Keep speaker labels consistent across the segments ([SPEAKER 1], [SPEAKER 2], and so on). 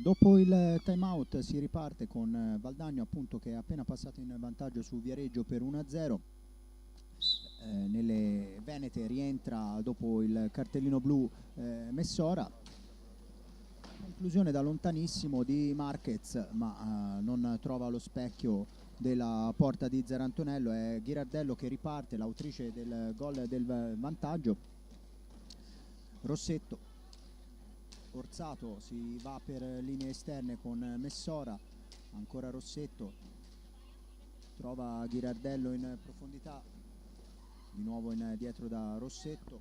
[SPEAKER 1] Dopo il time out si riparte con Valdagno appunto che è appena passato in vantaggio su Viareggio per 1-0. Nelle Venete rientra dopo il cartellino blu Messora. Conclusione da lontanissimo di Marquez, ma non trova lo specchio della porta di Zerantonello. È Ghirardello che riparte, l'autrice del gol del vantaggio. Rossetto, Orsato si va per linee esterne con Messora, ancora Rossetto, trova Ghirardello in profondità, di nuovo dietro da Rossetto.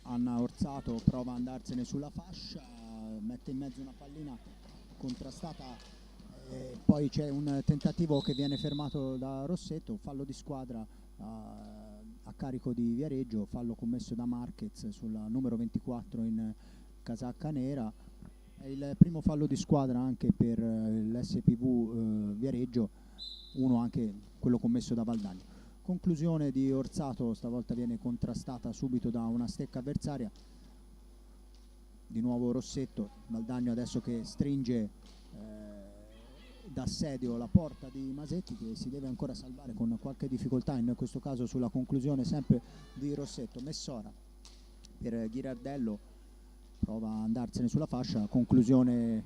[SPEAKER 1] Anna Orsato prova ad andarsene sulla fascia, mette in mezzo una pallina contrastata, poi c'è un tentativo che viene fermato da Rossetto, fallo di squadra a carico di Viareggio, fallo commesso da Marquez sulla numero 24 in casacca nera. È il primo fallo di squadra anche per l'SPV Viareggio, uno anche quello commesso da Valdagno. Conclusione di Orsato, stavolta viene contrastata subito da una stecca avversaria. Di nuovo Rossetto, Valdagno adesso che stringe d'assedio la porta di Masetti, che si deve ancora salvare con qualche difficoltà, in questo caso sulla conclusione sempre di Rossetto. Messora per Ghirardello, prova ad andarsene sulla fascia, conclusione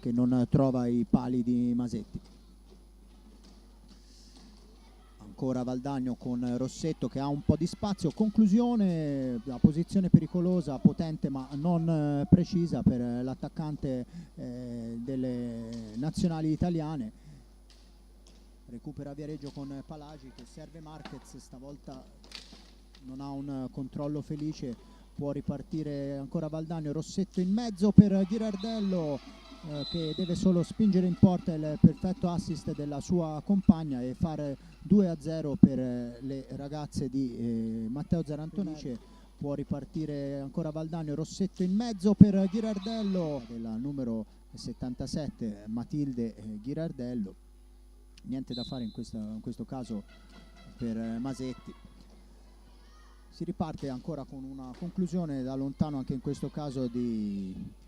[SPEAKER 1] che non trova i pali di Masetti. Ancora Valdagno con Rossetto che ha un po' di spazio, conclusione, la posizione pericolosa, potente ma non precisa per l'attaccante delle nazionali italiane. Recupera Viareggio con Palagi che serve Marquez, stavolta non ha un controllo felice, può ripartire ancora Valdagno, Rossetto in mezzo per Ghirardello che deve solo spingere in porta il perfetto assist della sua compagna e fare 2-0 per le ragazze di Matteo Zerantonello. Può ripartire ancora Valdagno, Rossetto in mezzo per Ghirardello, della numero 77 Matilde Ghirardello. Niente da fare in questo caso per Masetti. Si riparte ancora con una conclusione da lontano anche in questo caso di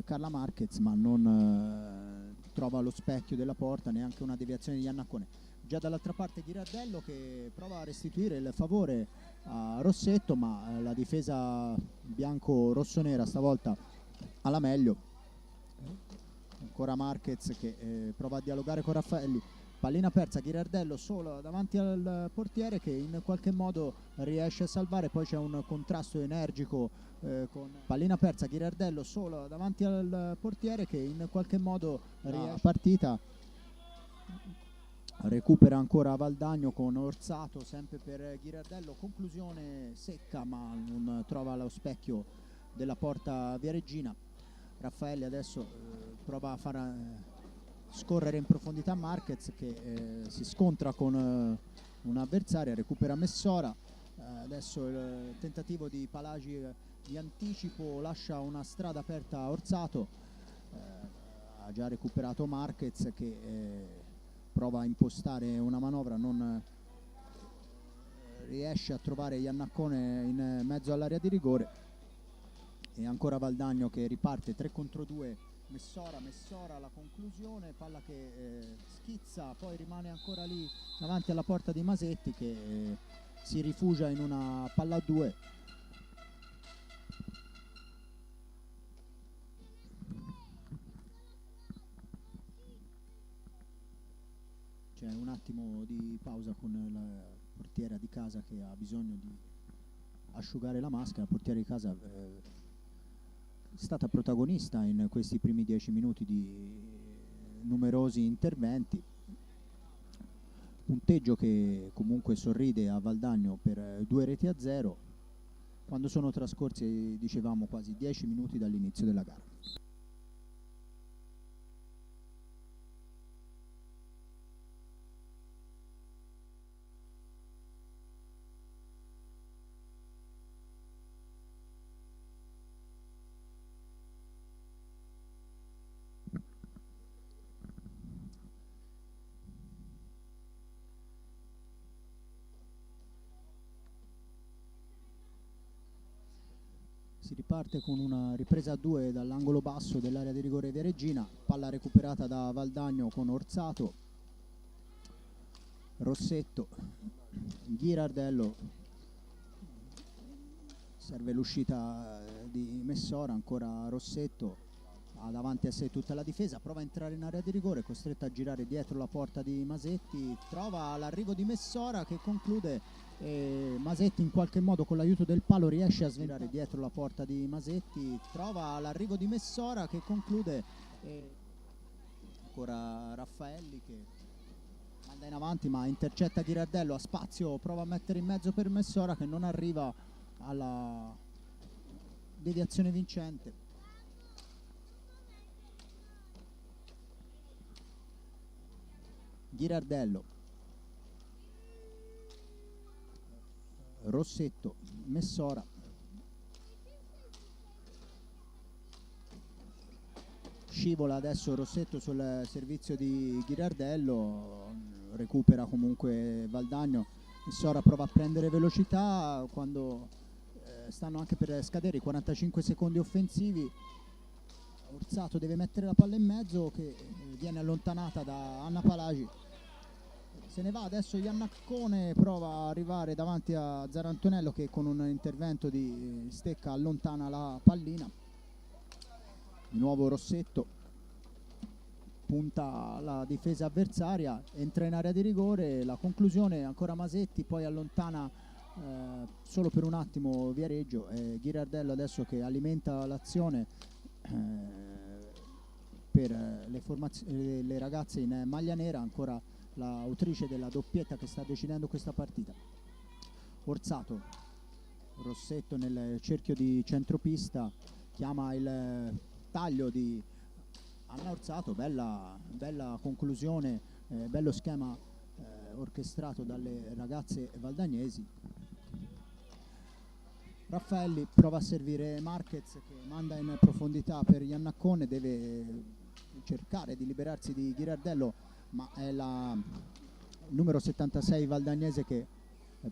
[SPEAKER 1] Carla Marquez, ma non trova lo specchio della porta, neanche una deviazione di Iannaccone. Già dall'altra parte Ghirardello che prova a restituire il favore a Rossetto, ma la difesa bianco-rossonera stavolta alla meglio. Ancora Marquez che prova a dialogare con Raffaelli. Pallina persa, Ghirardello solo davanti al portiere che in qualche modo riesce a salvare, poi c'è un contrasto energico con pallina persa, Ghirardello solo davanti al portiere che in qualche modo riesce a partita. Recupera ancora Valdagno con Orsato sempre per Ghirardello, conclusione secca ma non trova lo specchio della porta viareggina. Raffaelli adesso prova a far scorrere in profondità Marquez che si scontra con un'avversaria, recupera Messora, adesso il tentativo di Palagi di anticipo lascia una strada aperta a Orsato, ha già recuperato Marquez che prova a impostare una manovra, non riesce a trovare Iannaccone in mezzo all'area di rigore e ancora Valdagno che riparte 3 contro 2. Messora la conclusione, palla che schizza, poi rimane ancora lì davanti alla porta di Masetti che si rifugia in una palla a 2. C'è un attimo di pausa con la portiera di casa che ha bisogno di asciugare la maschera. La portiera di casa è stata protagonista in questi primi 10 minuti di numerosi interventi. Punteggio che comunque sorride a Valdagno per 2-0 quando sono trascorsi, dicevamo, quasi 10 minuti dall'inizio della gara. Si riparte con una ripresa a 2 dall'angolo basso dell'area di rigore Viareggina, palla recuperata da Valdagno con Orsato, Rossetto, Ghirardello, serve l'uscita di Messora, ancora Rossetto, ha davanti a sé tutta la difesa, prova a entrare in area di rigore, costretto a girare dietro la porta di Masetti, trova l'arrivo di Messora che conclude, Masetti in qualche modo con l'aiuto del palo riesce a svirare dietro la porta di Masetti, trova l'arrivo di Messora che conclude, ancora Raffaelli che manda in avanti ma intercetta Ghirardello, a spazio prova a mettere in mezzo per Messora che non arriva alla deviazione vincente. Ghirardello, Rossetto, Messora, scivola adesso Rossetto sul servizio di Ghirardello, recupera comunque Valdagno, Messora prova a prendere velocità quando stanno anche per scadere i 45 secondi offensivi. Orsato deve mettere la palla in mezzo che viene allontanata da Anna Palagi, se ne va adesso Iannaccone, prova ad arrivare davanti a Zarantonello che con un intervento di Stecca allontana la pallina. Di nuovo Rossetto punta la difesa avversaria, entra in area di rigore, la conclusione ancora Masetti, poi allontana solo per un attimo Viareggio, Ghirardello adesso che alimenta l'azione per le ragazze in maglia nera, ancora l'autrice della doppietta che sta decidendo questa partita. Orsato, Rossetto nel cerchio di centropista, chiama il taglio di Anna Orsato, bella conclusione, bello schema orchestrato dalle ragazze valdagnesi. Raffaelli prova a servire Marquez che manda in profondità per Iannaccone, deve cercare di liberarsi di Ghirardello ma è la numero 76 valdagnese che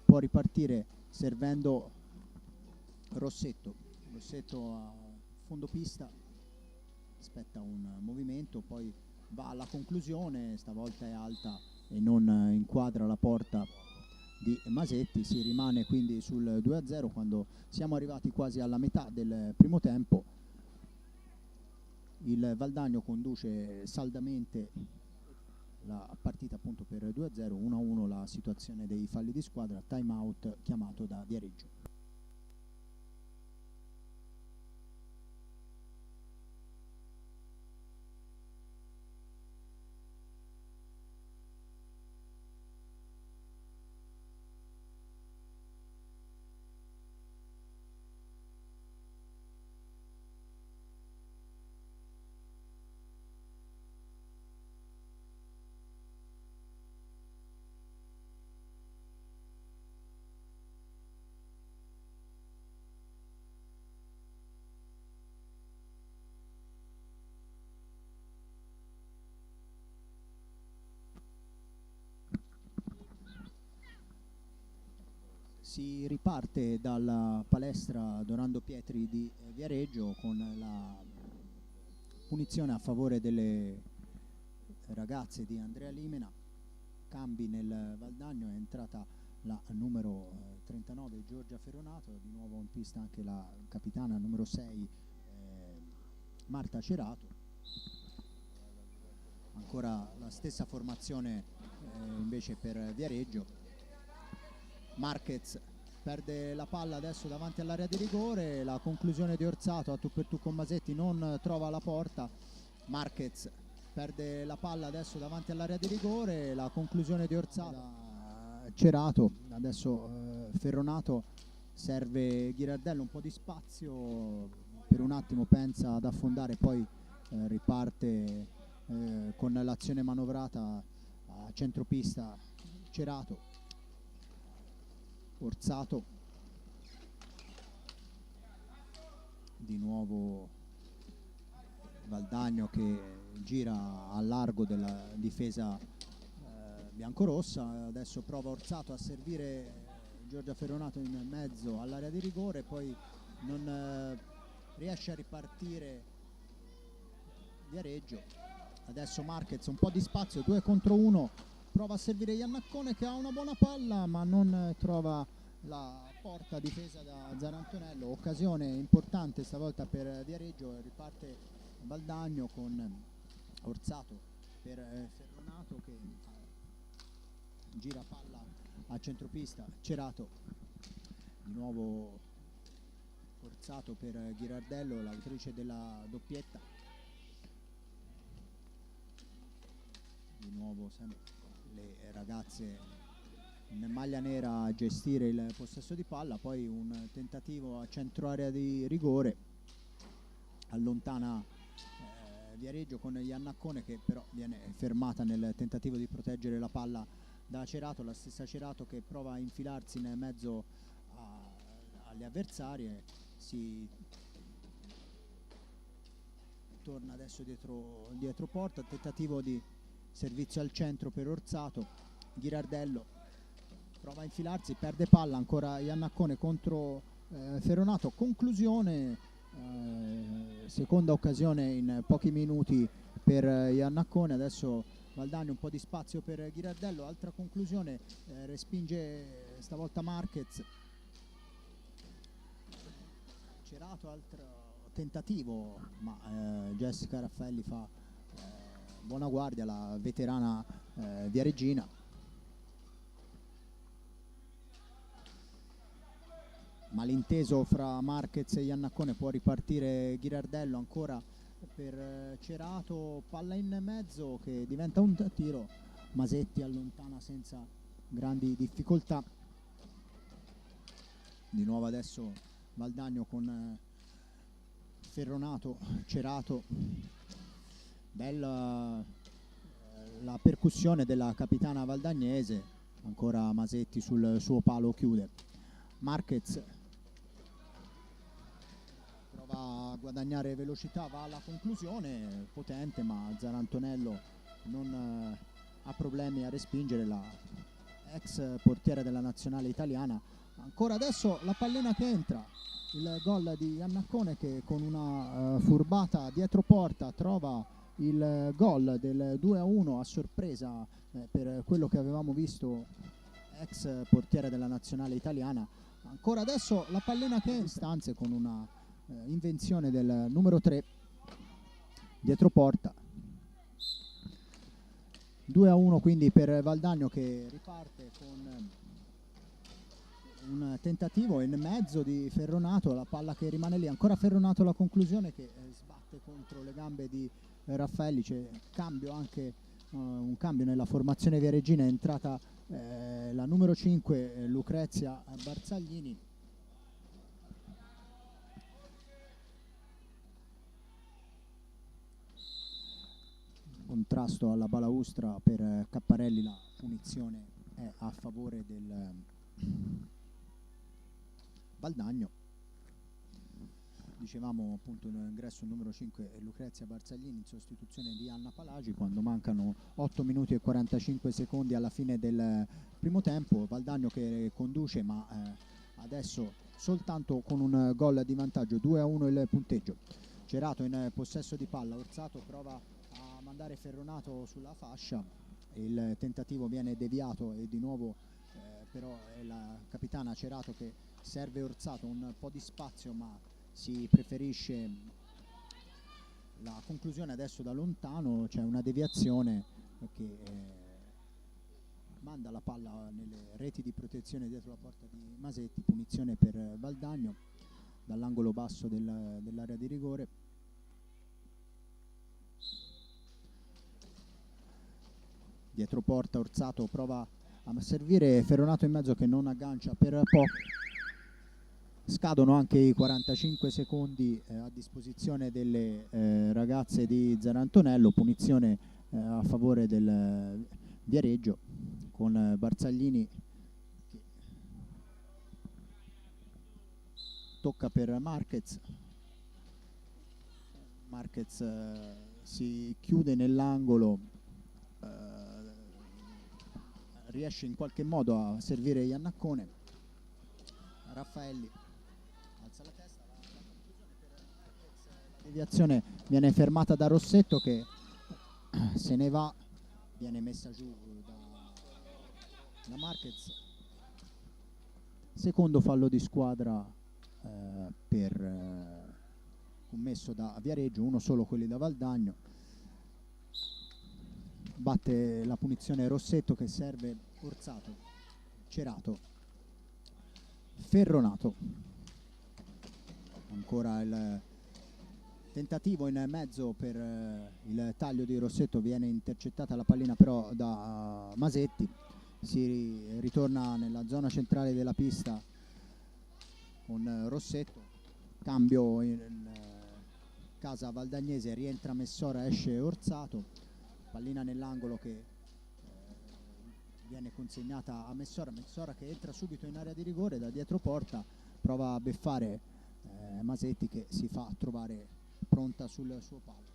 [SPEAKER 1] può ripartire servendo Rossetto. Rossetto a fondo pista, aspetta un movimento, poi va alla conclusione, stavolta è alta e non inquadra la porta di Masetti, si rimane quindi sul 2-0 quando siamo arrivati quasi alla metà del primo tempo. Il Valdagno conduce saldamente la partita appunto per 2-0, 1-1 la situazione dei falli di squadra, time out chiamato da Viareggio. Si riparte dalla palestra Dorando Pietri di Viareggio con la punizione a favore delle ragazze di Andrea Limena. Cambi nel Valdagno, è entrata la numero 39 Giorgia Ferronato, di nuovo in pista anche la capitana numero 6 Marta Cerato. Ancora la stessa formazione invece per Viareggio. Marquez perde la palla adesso davanti all'area di rigore, la conclusione di Orsato a tu per tu con Masetti non trova la porta. Marquez perde la palla adesso davanti all'area di rigore, la conclusione di Orsato Cerato, adesso Ferronato serve Ghirardello, un po' di spazio, per un attimo pensa ad affondare, poi riparte con l'azione manovrata a centropista Cerato. Orsato, di nuovo Valdagno che gira a largo della difesa biancorossa, adesso prova Orsato a servire Giorgia Ferronato in mezzo all'area di rigore, poi non riesce a ripartire Viareggio. Adesso Marquez, un po' di spazio, 2 contro 1, prova a servire Iannaccone che ha una buona palla ma non trova la porta difesa da Zarantonello. Occasione importante stavolta per Viareggio, riparte Valdagno con Orsato per Ferronato che gira palla a centropista, Cerato, di nuovo Orsato per Ghirardello, l'autrice della doppietta. Di nuovo sempre le ragazze in maglia nera a gestire il possesso di palla, poi un tentativo a centro area di rigore, allontana Viareggio con Iannaccone che però viene fermata nel tentativo di proteggere la palla da Cerato, la stessa Cerato che prova a infilarsi nel mezzo alle avversarie. Si torna adesso dietro porta, tentativo di servizio al centro per Orsato, Ghirardello prova a infilarsi, perde palla, ancora Iannaccone contro Ferronato, conclusione, seconda occasione in pochi minuti per Iannaccone. Adesso Valdagno, un po' di spazio per Ghirardello, altra conclusione, respinge stavolta Marquez. Cerato, altro tentativo, ma Jessica Raffaelli fa buona guardia, la veterana viareggina. Malinteso fra Marquez e Iannaccone, può ripartire Ghirardello ancora per Cerato, palla in mezzo che diventa un tiro, Masetti allontana senza grandi difficoltà. Di nuovo adesso Valdagno con Ferronato, Cerato, bella la percussione della capitana valdagnese, ancora Masetti sul suo palo chiude. Marquez prova a guadagnare velocità, va alla conclusione, potente, ma Zarantonello non ha problemi a respingere, la ex portiera della nazionale italiana. Ancora adesso la pallina che entra, il gol di Iannaccone che con una furbata dietro porta trova il gol del 2-1 a sorpresa per quello che avevamo visto, ex portiera della nazionale italiana. Ancora adesso la pallina che in stanze con una invenzione del numero 3 dietro porta. 2-1 quindi per Valdagno che riparte con un tentativo in mezzo di Ferronato, la palla che rimane lì, ancora Ferronato, la conclusione che sbatte contro le gambe di Raffaelli. C'è cambio anche un cambio nella formazione viareggina, è entrata la numero 5 Lucrezia Barzaglini. Contrasto alla balaustra per Capparelli, la punizione è a favore del Valdagno. Dicevamo appunto l'ingresso numero 5 Lucrezia Barzaglini in sostituzione di Anna Palagi quando mancano 8 minuti e 45 secondi alla fine del primo tempo. Valdagno che conduce, ma adesso soltanto con un gol di vantaggio, 2-1 il punteggio. Cerato in possesso di palla, Orsato prova a mandare Ferronato sulla fascia, il tentativo viene deviato e di nuovo però è la capitana Cerato che serve Orsato, un po' di spazio ma si preferisce la conclusione adesso da lontano. C'è una deviazione che manda la palla nelle reti di protezione dietro la porta di Masetti, punizione per Valdagno dall'angolo basso dell'area di rigore. Dietro porta Orsato prova a servire Ferronato in mezzo che non aggancia per poco. Scadono anche i 45 secondi a disposizione delle ragazze di Zarantonello, punizione a favore del Viareggio con Barzaglini che tocca per Marquez. Marquez si chiude nell'angolo, riesce in qualche modo a servire Iannaccone. Raffaelli alza la testa, la conclusione per Marquez, la deviazione viene fermata da Rossetto che se ne va, viene messa giù da Marquez. Secondo fallo di squadra commesso da Viareggio, uno solo quelli da Valdagno. Batte la punizione Rossetto che serve Orzato, Cerato, Ferronato. Ancora il tentativo in mezzo per il taglio di Rossetto, viene intercettata la pallina però da Masetti. Si ritorna nella zona centrale della pista con Rossetto, cambio in casa valdagnese, rientra Messora, esce Orzato, pallina nell'angolo che viene consegnata a Messora che entra subito in area di rigore da dietro porta, prova a beffare Masetti che si fa trovare pronta sul suo palo.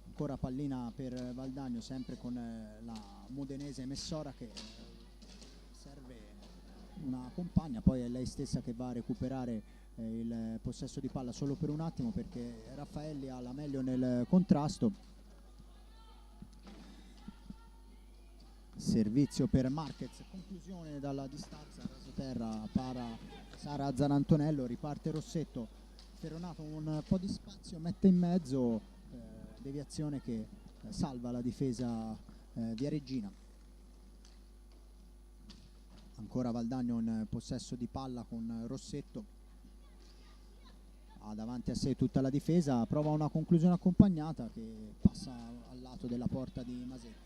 [SPEAKER 1] Ancora pallina per Valdagno, sempre con la modenese Messora che serve una compagna, poi è lei stessa che va a recuperare il possesso di palla solo per un attimo perché Raffaelli ha la meglio nel contrasto. Servizio per Marquez, conclusione dalla distanza, rasoterra para Sara Zanantonello, riparte Rossetto, Ferronato un po' di spazio, mette in mezzo, deviazione che salva la difesa viareggina. Ancora Valdagno in possesso di palla con Rossetto, ha davanti a sé tutta la difesa, prova una conclusione accompagnata che passa al lato della porta di Masetti.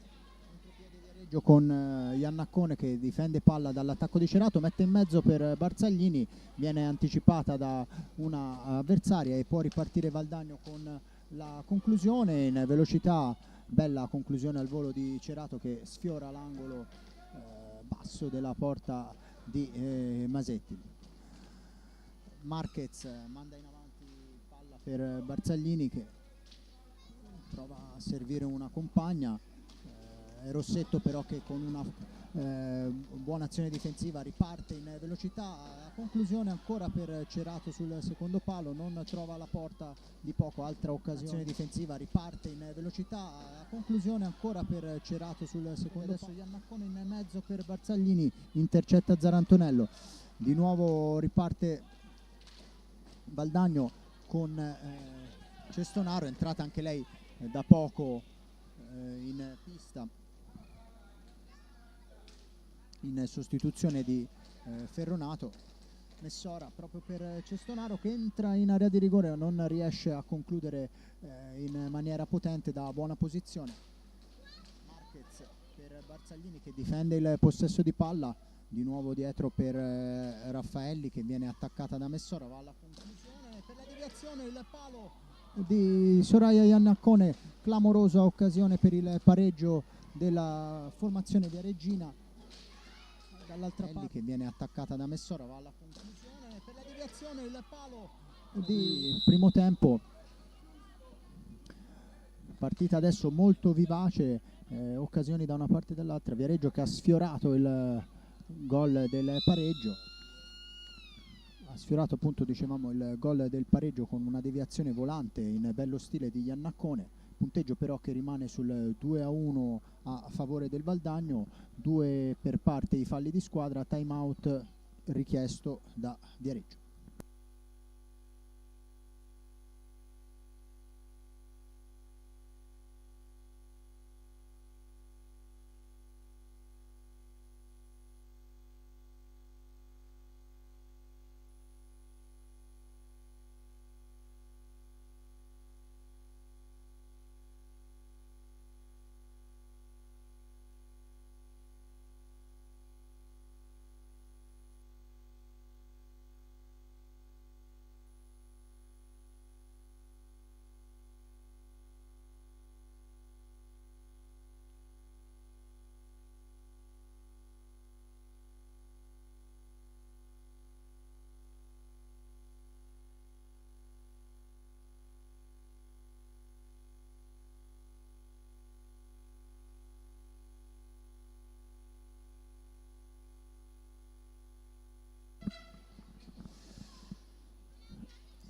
[SPEAKER 1] Con Iannaccone che difende palla dall'attacco di Cerato, mette in mezzo per Barzaglini, viene anticipata da una avversaria e può ripartire Valdagno con la conclusione in velocità. Bella conclusione al volo di Cerato che sfiora l'angolo basso della porta di Masetti. Marquez manda in avanti palla per Barzaglini che prova a servire una compagna. Rossetto però che con una buona azione difensiva riparte in velocità, a conclusione ancora per Cerato sul secondo palo, non trova la porta di poco, altra occasione difensiva, riparte in velocità, a conclusione ancora per Cerato sul secondo palo. Iannaccone in mezzo per Barzaglini, intercetta Zarantonello, di nuovo riparte Valdagno con Cestonaro, entrata anche lei da poco in pista in sostituzione di Ferronato. Messora proprio per Cestonaro che entra in area di rigore, non riesce a concludere in maniera potente da buona posizione. Marquez per Barzaglini che difende il possesso di palla, di nuovo dietro per Raffaelli che viene attaccata da Messora, va alla conclusione per la deviazione, il palo di Soraya Iannaccone, clamorosa occasione per il pareggio della formazione viareggina. Dall'altra parte che viene attaccata da Messora, va alla conclusione per la deviazione, il palo di primo tempo. Partita adesso molto vivace, occasioni da una parte e dall'altra. Viareggio che ha sfiorato il gol del pareggio, ha sfiorato appunto, dicevamo, il gol del pareggio con una deviazione volante in bello stile di Iannaccone. Punteggio però che rimane sul 2-1 a favore del Valdagno, 2 per parte i falli di squadra, time out richiesto da Viareggio.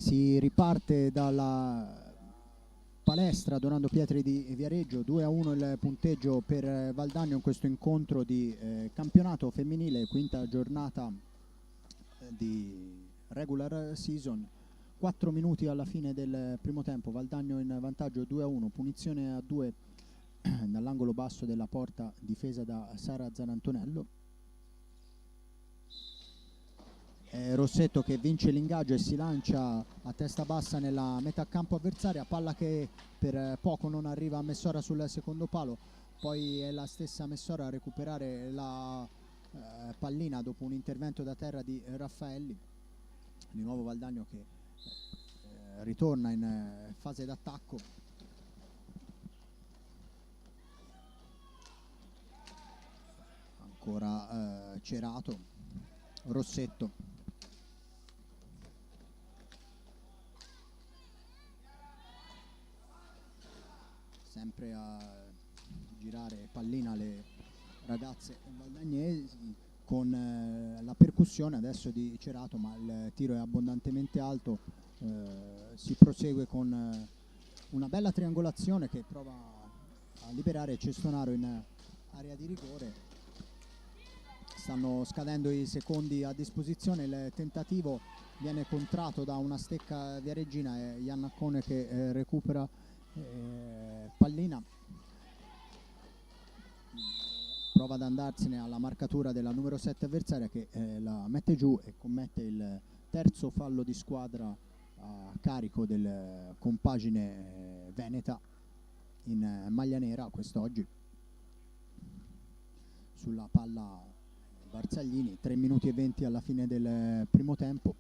[SPEAKER 1] Si riparte dalla palestra Donando Pietri di Viareggio, 2-1 il punteggio per Valdagno in questo incontro di campionato femminile, quinta giornata di regular season. 4 minuti alla fine del primo tempo, Valdagno in vantaggio 2-1, punizione a 2 dall'angolo basso della porta difesa da Sara Zanantonello. Rossetto che vince l'ingaggio e si lancia a testa bassa nella metà campo avversaria, palla che per poco non arriva a Messora sul secondo palo, poi è la stessa Messora a recuperare la pallina dopo un intervento da terra di Raffaelli. Di nuovo Valdagno che ritorna in fase d'attacco. Ancora Cerato, Rossetto. Sempre a girare pallina le ragazze valdagnesi con la percussione adesso di Cerato, ma il tiro è abbondantemente alto. Si prosegue con una bella triangolazione che prova a liberare Cestonaro in area di rigore. Stanno scadendo i secondi a disposizione, il tentativo viene contratto da una stecca viareggina, è Iannaccone che recupera pallina, prova ad andarsene alla marcatura della numero 7 avversaria che la mette giù e commette il terzo fallo di squadra a carico del compagine veneta in maglia nera quest'oggi. Sulla palla Barzaglini, 3 minuti e 20 alla fine del primo tempo.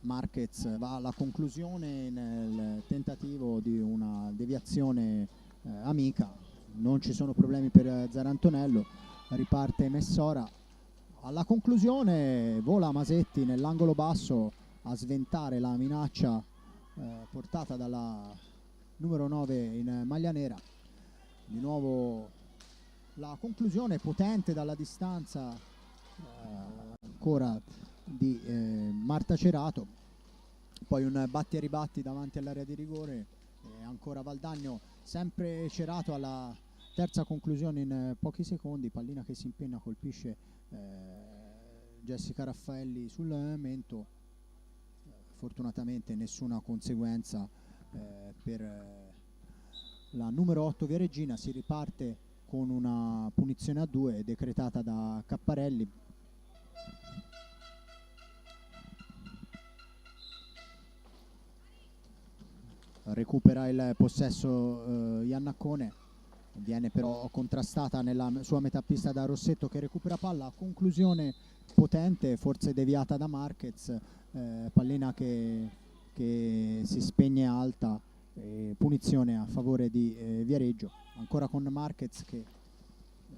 [SPEAKER 1] Marquez va alla conclusione nel tentativo di una deviazione amica, non ci sono problemi per Zarantonello, riparte Messora, alla conclusione vola Masetti nell'angolo basso a sventare la minaccia portata dalla numero 9 in maglia nera. Di nuovo la conclusione potente dalla distanza ancora di Marta Cerato, poi un batti e ribatti davanti all'area di rigore, ancora Valdagno, sempre Cerato alla terza conclusione in pochi secondi, pallina che si impenna, colpisce Jessica Raffaelli sul mento, fortunatamente nessuna conseguenza per la numero 8 Viareggina. Si riparte con una punizione a 2 decretata da Capparelli. Recupera il possesso Iannaccone, viene però contrastata nella sua metà pista da Rossetto che recupera palla, conclusione potente, forse deviata da Marquez, pallina che si spegne alta, punizione a favore di Viareggio, ancora con Marquez che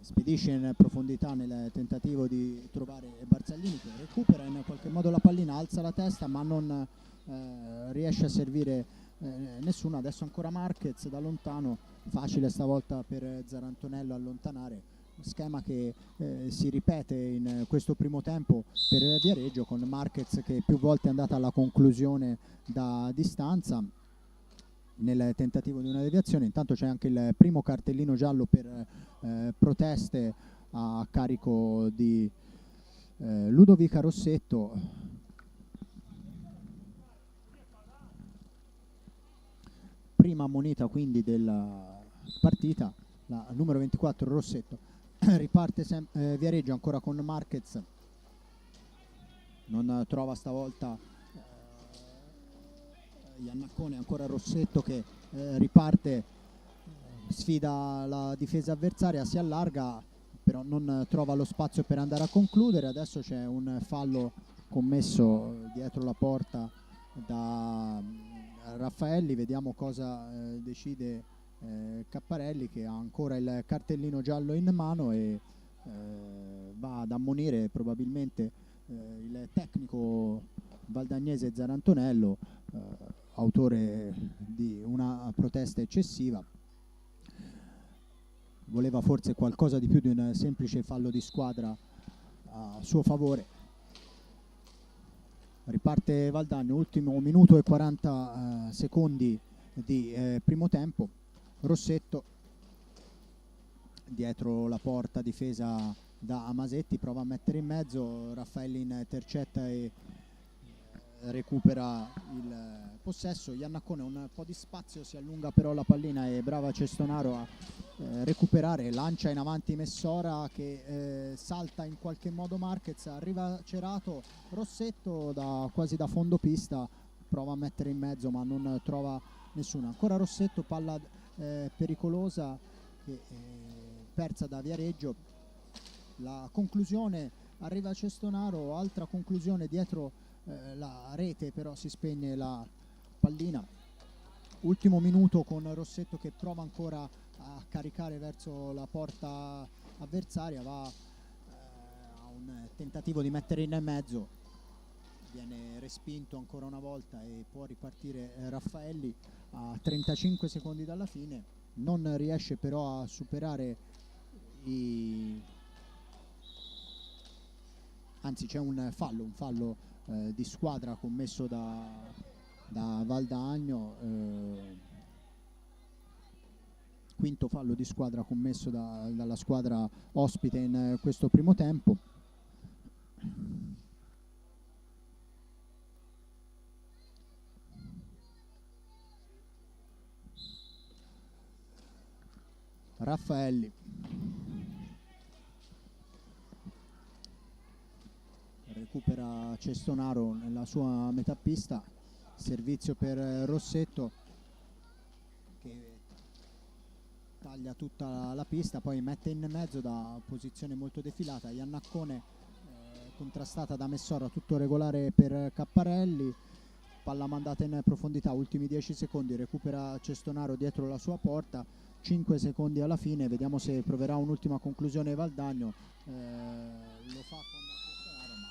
[SPEAKER 1] spedisce in profondità nel tentativo di trovare Barzaglini che recupera in qualche modo la pallina, alza la testa ma non riesce a servire nessuno. Adesso ancora Marquez da lontano, facile stavolta per Zarantonello allontanare, schema che si ripete in questo primo tempo per Viareggio, con Marquez che più volte è andata alla conclusione da distanza nel tentativo di una deviazione. Intanto c'è anche il primo cartellino giallo per proteste a carico di Ludovica Rossetto. Prima ammonita quindi della partita, la numero 24 Rossetto. Riparte Viareggio ancora con Marquez, non trova stavolta Iannaccone, ancora Rossetto che riparte, sfida la difesa avversaria, si allarga però non trova lo spazio per andare a concludere. Adesso c'è un fallo commesso dietro la porta da Raffaelli, vediamo cosa decide Capparelli, che ha ancora il cartellino giallo in mano e va ad ammonire probabilmente il tecnico valdagnese Zarantonello, autore di una protesta eccessiva. voleva forse qualcosa di più di un semplice fallo di squadra a suo favore. Riparte Valdagno, ultimo minuto e 40 secondi di primo tempo. Rossetto dietro la porta difesa da Masetti, prova a mettere in mezzo, Raffaelli intercetta e recupera il possesso. Iannaccone un po' di spazio, si allunga però la pallina e brava Cestonaro a recuperare, lancia in avanti Messora che salta in qualche modo Marquez, arriva Cerato, Rossetto quasi da fondo pista, prova a mettere in mezzo ma non trova nessuno. Ancora Rossetto, palla pericolosa che persa da Viareggio. La conclusione arriva Cestonaro, altra conclusione dietro la rete, però si spegne la pallina. Ultimo minuto con Rossetto che prova ancora a caricare verso la porta avversaria, va a un tentativo di mettere in mezzo, viene respinto ancora una volta e può ripartire Raffaelli a 35 secondi dalla fine. Non riesce però a superare anzi c'è un fallo di squadra commesso da Valdagno, quinto fallo di squadra commesso dalla squadra ospite in questo primo tempo. Raffaelli recupera Cestonaro nella sua metà pista, servizio per Rossetto che taglia tutta la pista, poi mette in mezzo da posizione molto defilata. Iannaccone contrastata da Messora, tutto regolare per Capparelli, palla mandata in profondità, ultimi 10 secondi, recupera Cestonaro dietro la sua porta, 5 secondi alla fine, vediamo se proverà un'ultima conclusione Valdagno. Lo fa con Cestonaro ma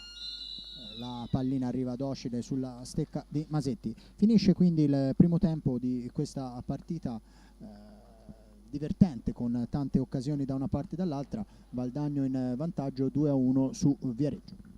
[SPEAKER 1] la pallina arriva docile sulla stecca di Masetti. Finisce quindi il primo tempo di questa partita divertente con tante occasioni da una parte e dall'altra. Valdagno in vantaggio 2-1 su Viareggio.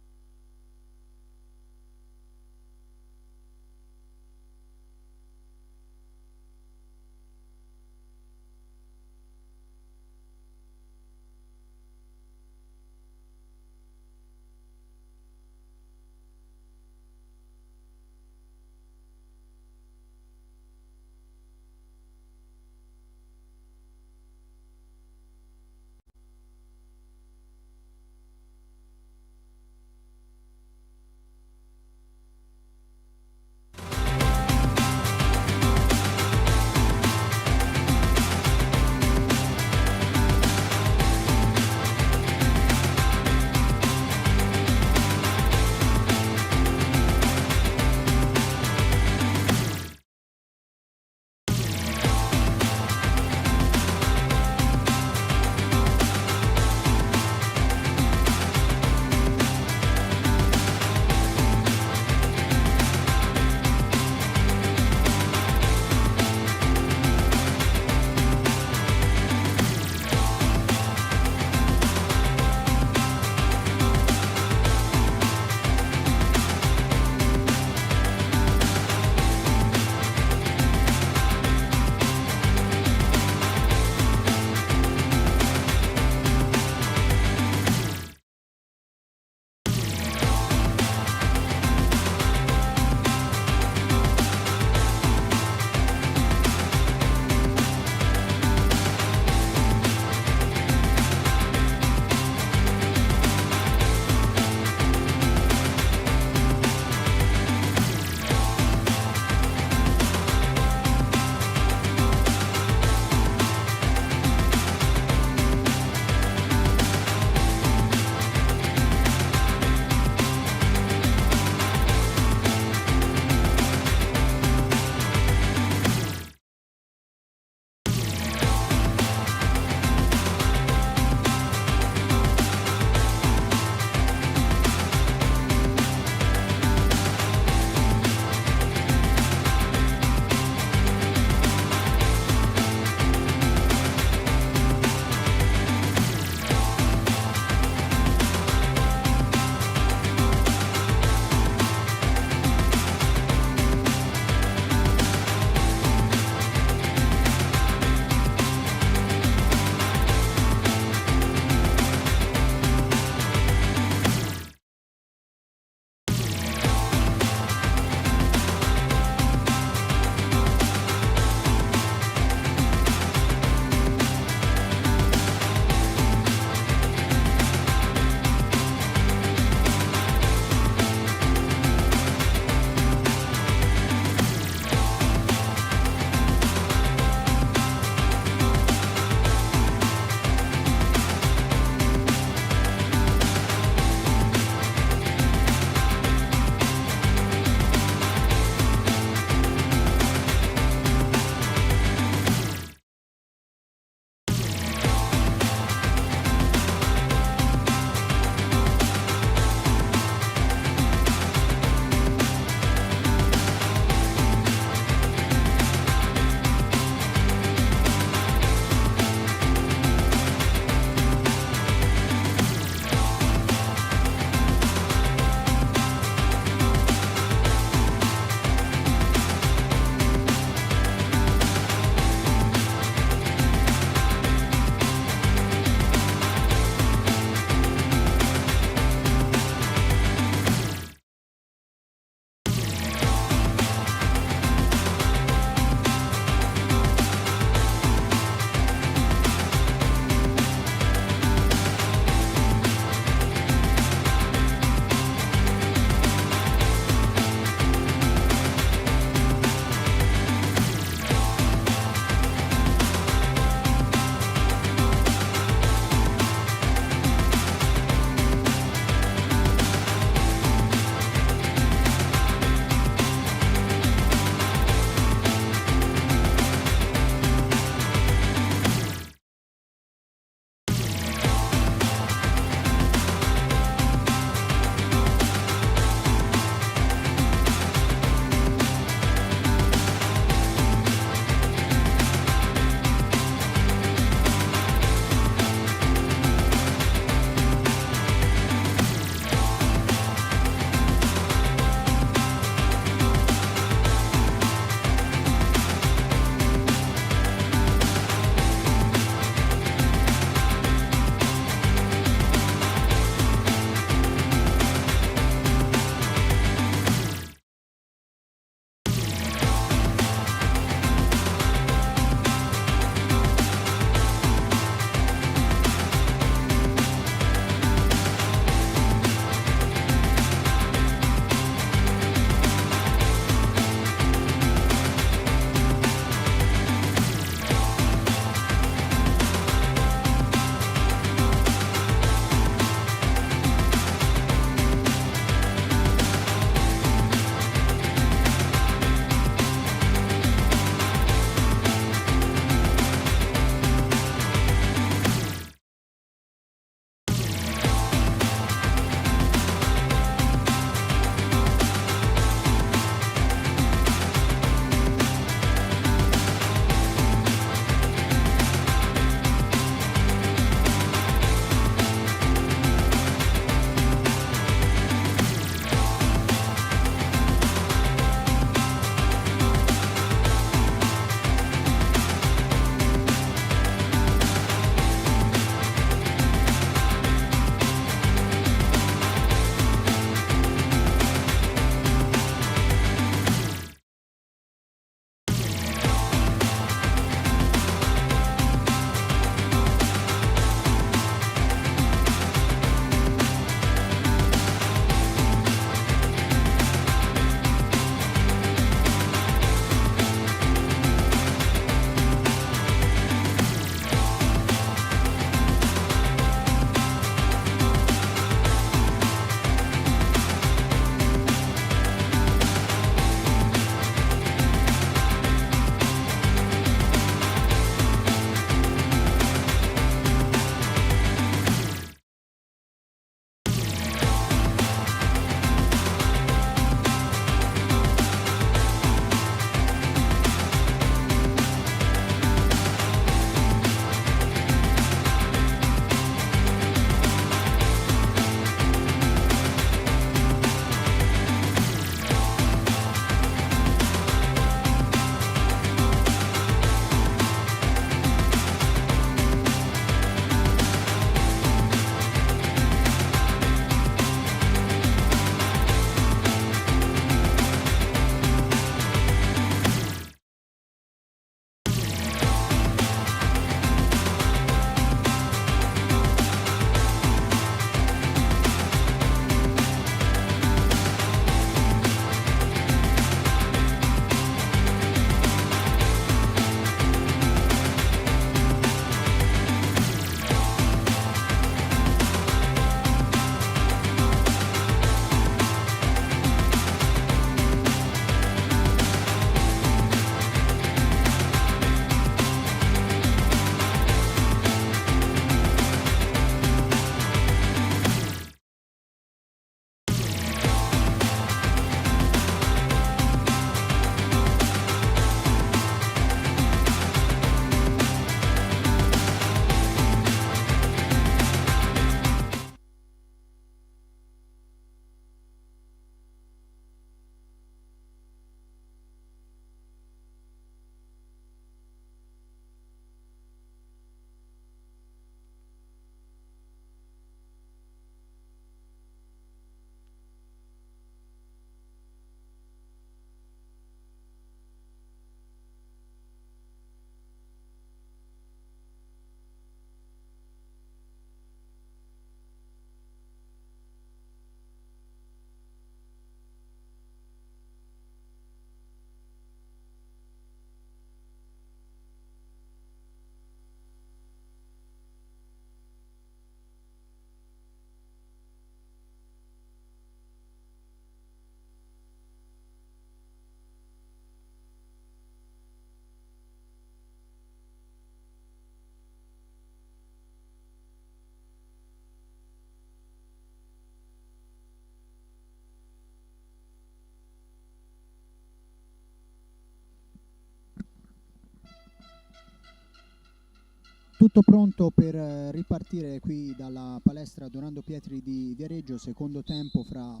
[SPEAKER 1] Tutto pronto per ripartire qui dalla palestra Donando Pietri di Viareggio, secondo tempo fra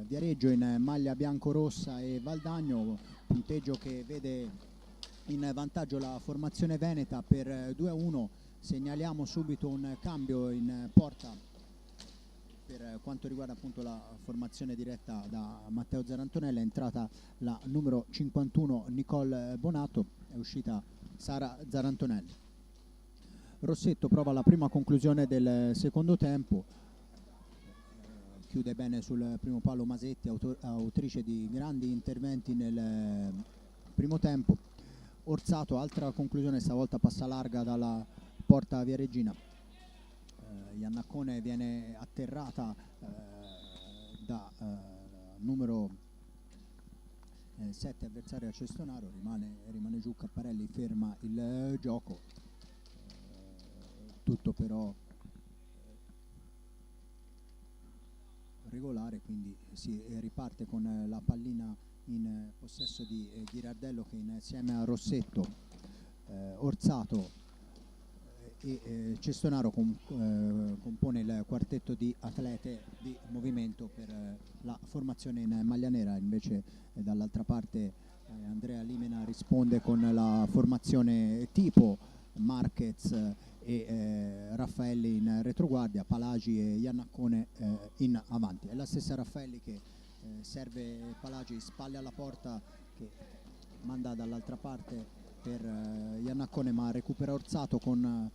[SPEAKER 1] Viareggio in maglia bianco-rossa e Valdagno, punteggio che vede in vantaggio la formazione veneta per 2-1. Segnaliamo subito un cambio in porta per quanto riguarda appunto la formazione diretta da Matteo Zarantonelli. È entrata la numero 51 Nicole Bonato, è uscita Sara Zarantonelli. Rossetto prova la prima conclusione del secondo tempo, chiude bene sul primo palo Masetti, autrice di grandi interventi nel primo tempo. Orsato, altra conclusione, stavolta passa larga dalla porta Viareggina. Iannaccone viene atterrata da numero 7 avversaria Cestonaro, rimane giù Capparelli, ferma il gioco. Tutto però regolare, quindi si riparte con la pallina in possesso di Ghirardello, che insieme a Rossetto, Orsato e Cestonaro compone il quartetto di atlete di movimento per la formazione in maglia nera. Invece dall'altra parte Andrea Limena risponde con la formazione tipo Marquez e Raffaelli in retroguardia, Palagi e Iannaccone in avanti. È la stessa Raffaelli che serve Palagi, spalle alla porta, che manda dall'altra parte per Iannaccone, ma recupera Orsato con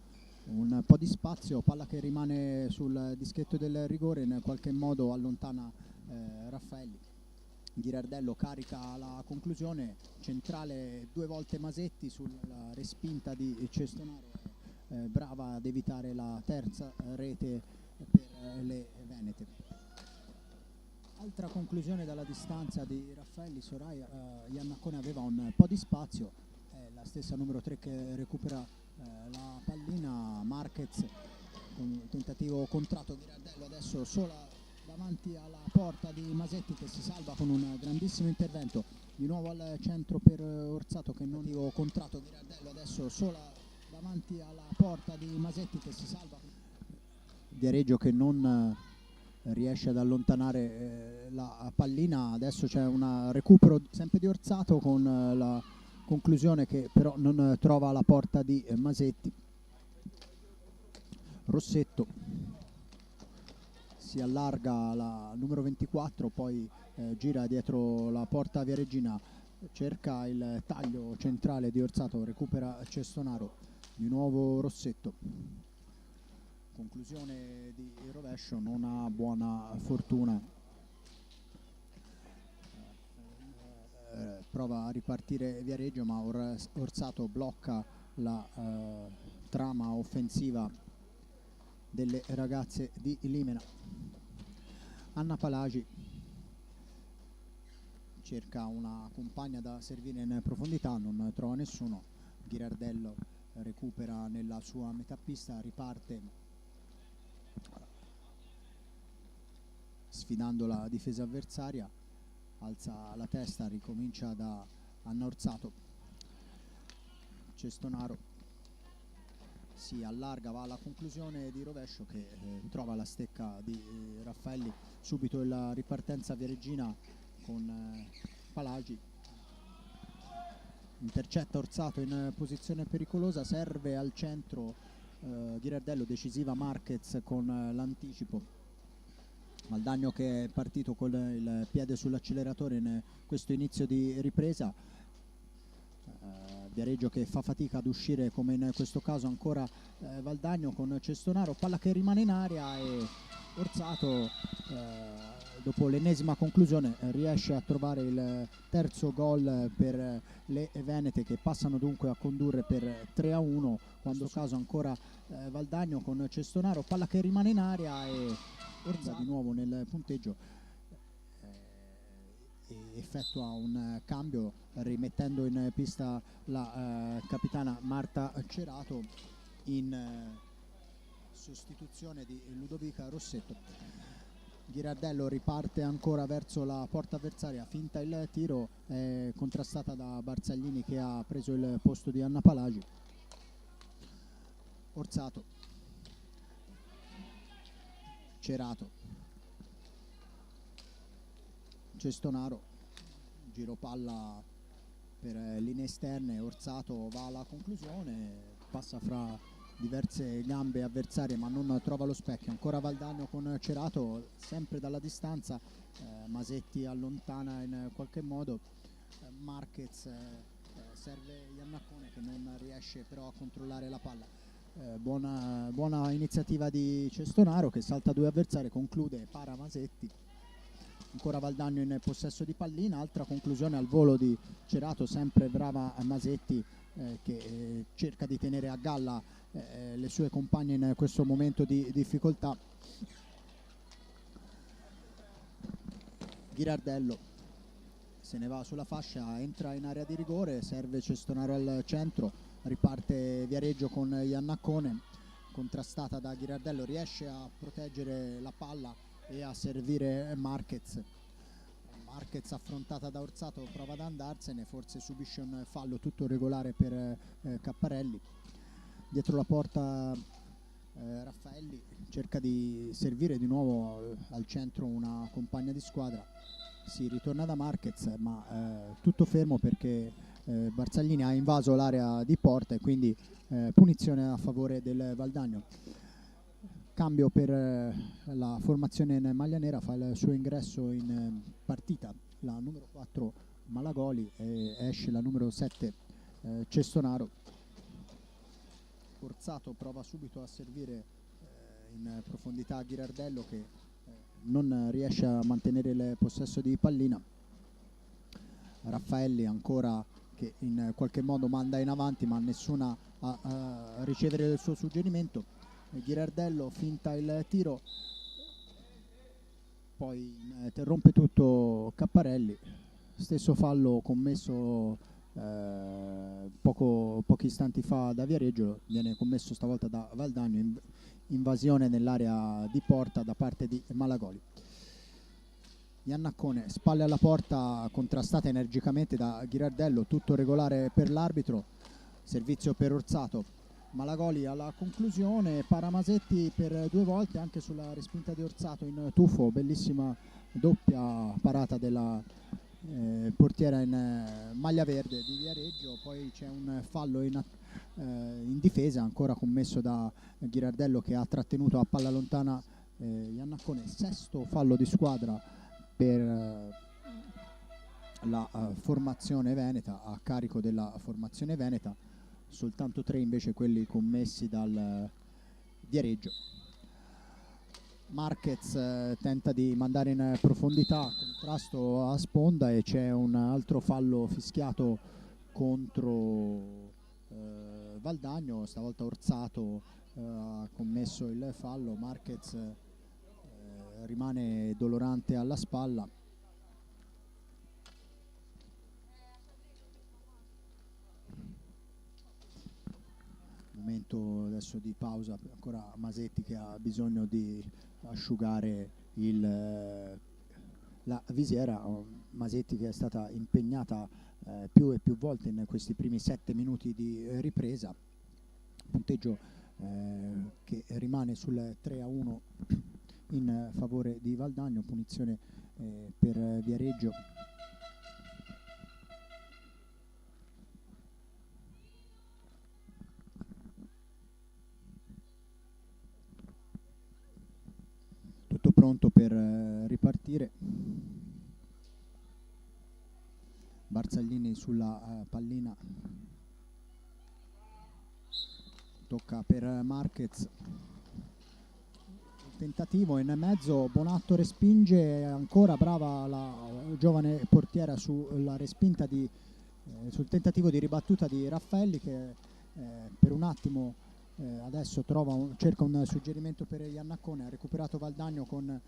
[SPEAKER 1] un po' di spazio, palla che rimane sul dischetto del rigore, in qualche modo allontana Raffaelli. Ghirardello carica la conclusione, centrale 2 volte Masetti sulla respinta di Cestonaro, brava ad evitare la terza rete per le venete. Altra conclusione dalla distanza di Raffaelli. Soraya Iannaccone aveva un po' di spazio, la stessa numero 3 che recupera la pallina. Marquez con un tentativo contratto, Ghirardello adesso sola davanti alla porta di Masetti, che si salva con un grandissimo intervento, di nuovo al centro per Orsato, che non dico contratto. Ghirardello adesso sola davanti alla porta di Masetti, che si salva. Viareggio che non riesce ad allontanare la pallina. Adesso c'è un recupero sempre di Orsato, con la conclusione che però non trova la porta di Masetti. Rossetto si allarga la numero 24, poi gira dietro la porta viareggina, cerca il taglio centrale di Orsato, recupera Cestonaro, di nuovo Rossetto. Conclusione di rovescio, non ha buona fortuna. Prova a ripartire Viareggio, ma Orsato blocca la trama offensiva delle ragazze di Limena. Anna Palagi cerca una compagna da servire in profondità, non trova nessuno. Ghirardello recupera nella sua metà pista, riparte sfidando la difesa avversaria, alza la testa, ricomincia da Anna Orsato. Cestonaro si allarga, va alla conclusione di rovescio, che trova la stecca di Raffaelli. Subito la ripartenza viareggina con Palagi, intercetta Orsato in posizione pericolosa, serve al centro Ghirardello, decisiva Marquez con l'anticipo. Valdagno che è partito con il piede sull'acceleratore in questo inizio di ripresa. Viareggio che fa fatica ad uscire, come in questo caso ancora Valdagno con Cestonaro, palla che rimane in aria, e Orsato dopo l'ennesima conclusione riesce a trovare il terzo gol per le venete, che passano dunque a condurre per 3-1. Quando caso ancora Valdagno con Cestonaro, palla che rimane in aria, e Orsato di nuovo nel punteggio effettua un cambio, rimettendo in pista la capitana Marta Cerato in sostituzione di Ludovica Rossetto. Ghirardello riparte ancora verso la porta avversaria, finta il tiro, è contrastata da Barzaglini, che ha preso il posto di Anna Palagi. Orsato, Cerato, Cestonaro, giro palla per linee esterne, Orsato va alla conclusione, passa fra diverse gambe avversarie ma non trova lo specchio. Ancora Valdagno con Cerato, sempre dalla distanza, Masetti allontana in qualche modo, Marquez serve Iannacone che non riesce però a controllare la palla. Buona iniziativa di Cestonaro che salta due avversari, conclude, para Masetti. Ancora Valdagno in possesso di pallina, altra conclusione al volo di Cerato, sempre brava Masetti che cerca di tenere a galla le sue compagne in questo momento di difficoltà. Ghirardello se ne va sulla fascia, entra in area di rigore, serve Cestonaro al centro, riparte Viareggio con Iannaccone, contrastata da Ghirardello, riesce a proteggere la palla e a servire Marquez. Marquez affrontata da Orsato prova ad andarsene, forse subisce un fallo, tutto regolare per Capparelli. Dietro la porta Raffaelli cerca di servire di nuovo al centro una compagna di squadra, si ritorna da Marquez ma tutto fermo perché Barzaglini ha invaso l'area di porta e quindi punizione a favore del Valdagno. Cambio per la formazione in maglia nera, fa il suo ingresso in partita la numero 4 Malagoli e esce la numero 7 Cestonaro. Orsato prova subito a servire in profondità Ghirardello che non riesce a mantenere il possesso di pallina. Raffaelli ancora che in qualche modo manda in avanti ma nessuna a ricevere il suo suggerimento. Ghirardello finta il tiro, poi interrompe tutto Capparelli, stesso fallo commesso pochi istanti fa da Viareggio, viene commesso stavolta da Valdagno, invasione nell'area di porta da parte di Malagoli. Iannaccone, spalle alla porta, contrastata energicamente da Ghirardello, tutto regolare per l'arbitro, servizio per Orsato. Malagoli alla conclusione, para Masetti per due volte anche sulla respinta di Orsato in tuffo, bellissima doppia parata della portiera in maglia verde di Viareggio. Poi c'è un fallo in difesa ancora commesso da Ghirardello che ha trattenuto a palla lontana Iannaccone, sesto fallo di squadra per la formazione veneta, a carico della formazione veneta, soltanto 3 invece quelli commessi dal Viareggio. Marquez tenta di mandare in profondità, contrasto a sponda e c'è un altro fallo fischiato contro Valdagno, stavolta Orsato ha commesso il fallo, Marquez rimane dolorante alla spalla. Momento adesso di pausa, ancora Masetti che ha bisogno di asciugare la visiera. Masetti che è stata impegnata più e più volte in questi primi 7 minuti di ripresa, punteggio che rimane sul 3-1 in favore di Valdagno, punizione per Viareggio. Tutto pronto per ripartire. Barzaglini sulla pallina, tocca per Marquez, tentativo in mezzo, Bonatto respinge, ancora brava la giovane portiera sulla respinta sul tentativo di ribattuta di Raffaelli che per un attimo adesso cerca un suggerimento per Iannaccone, ha recuperato Valdagno con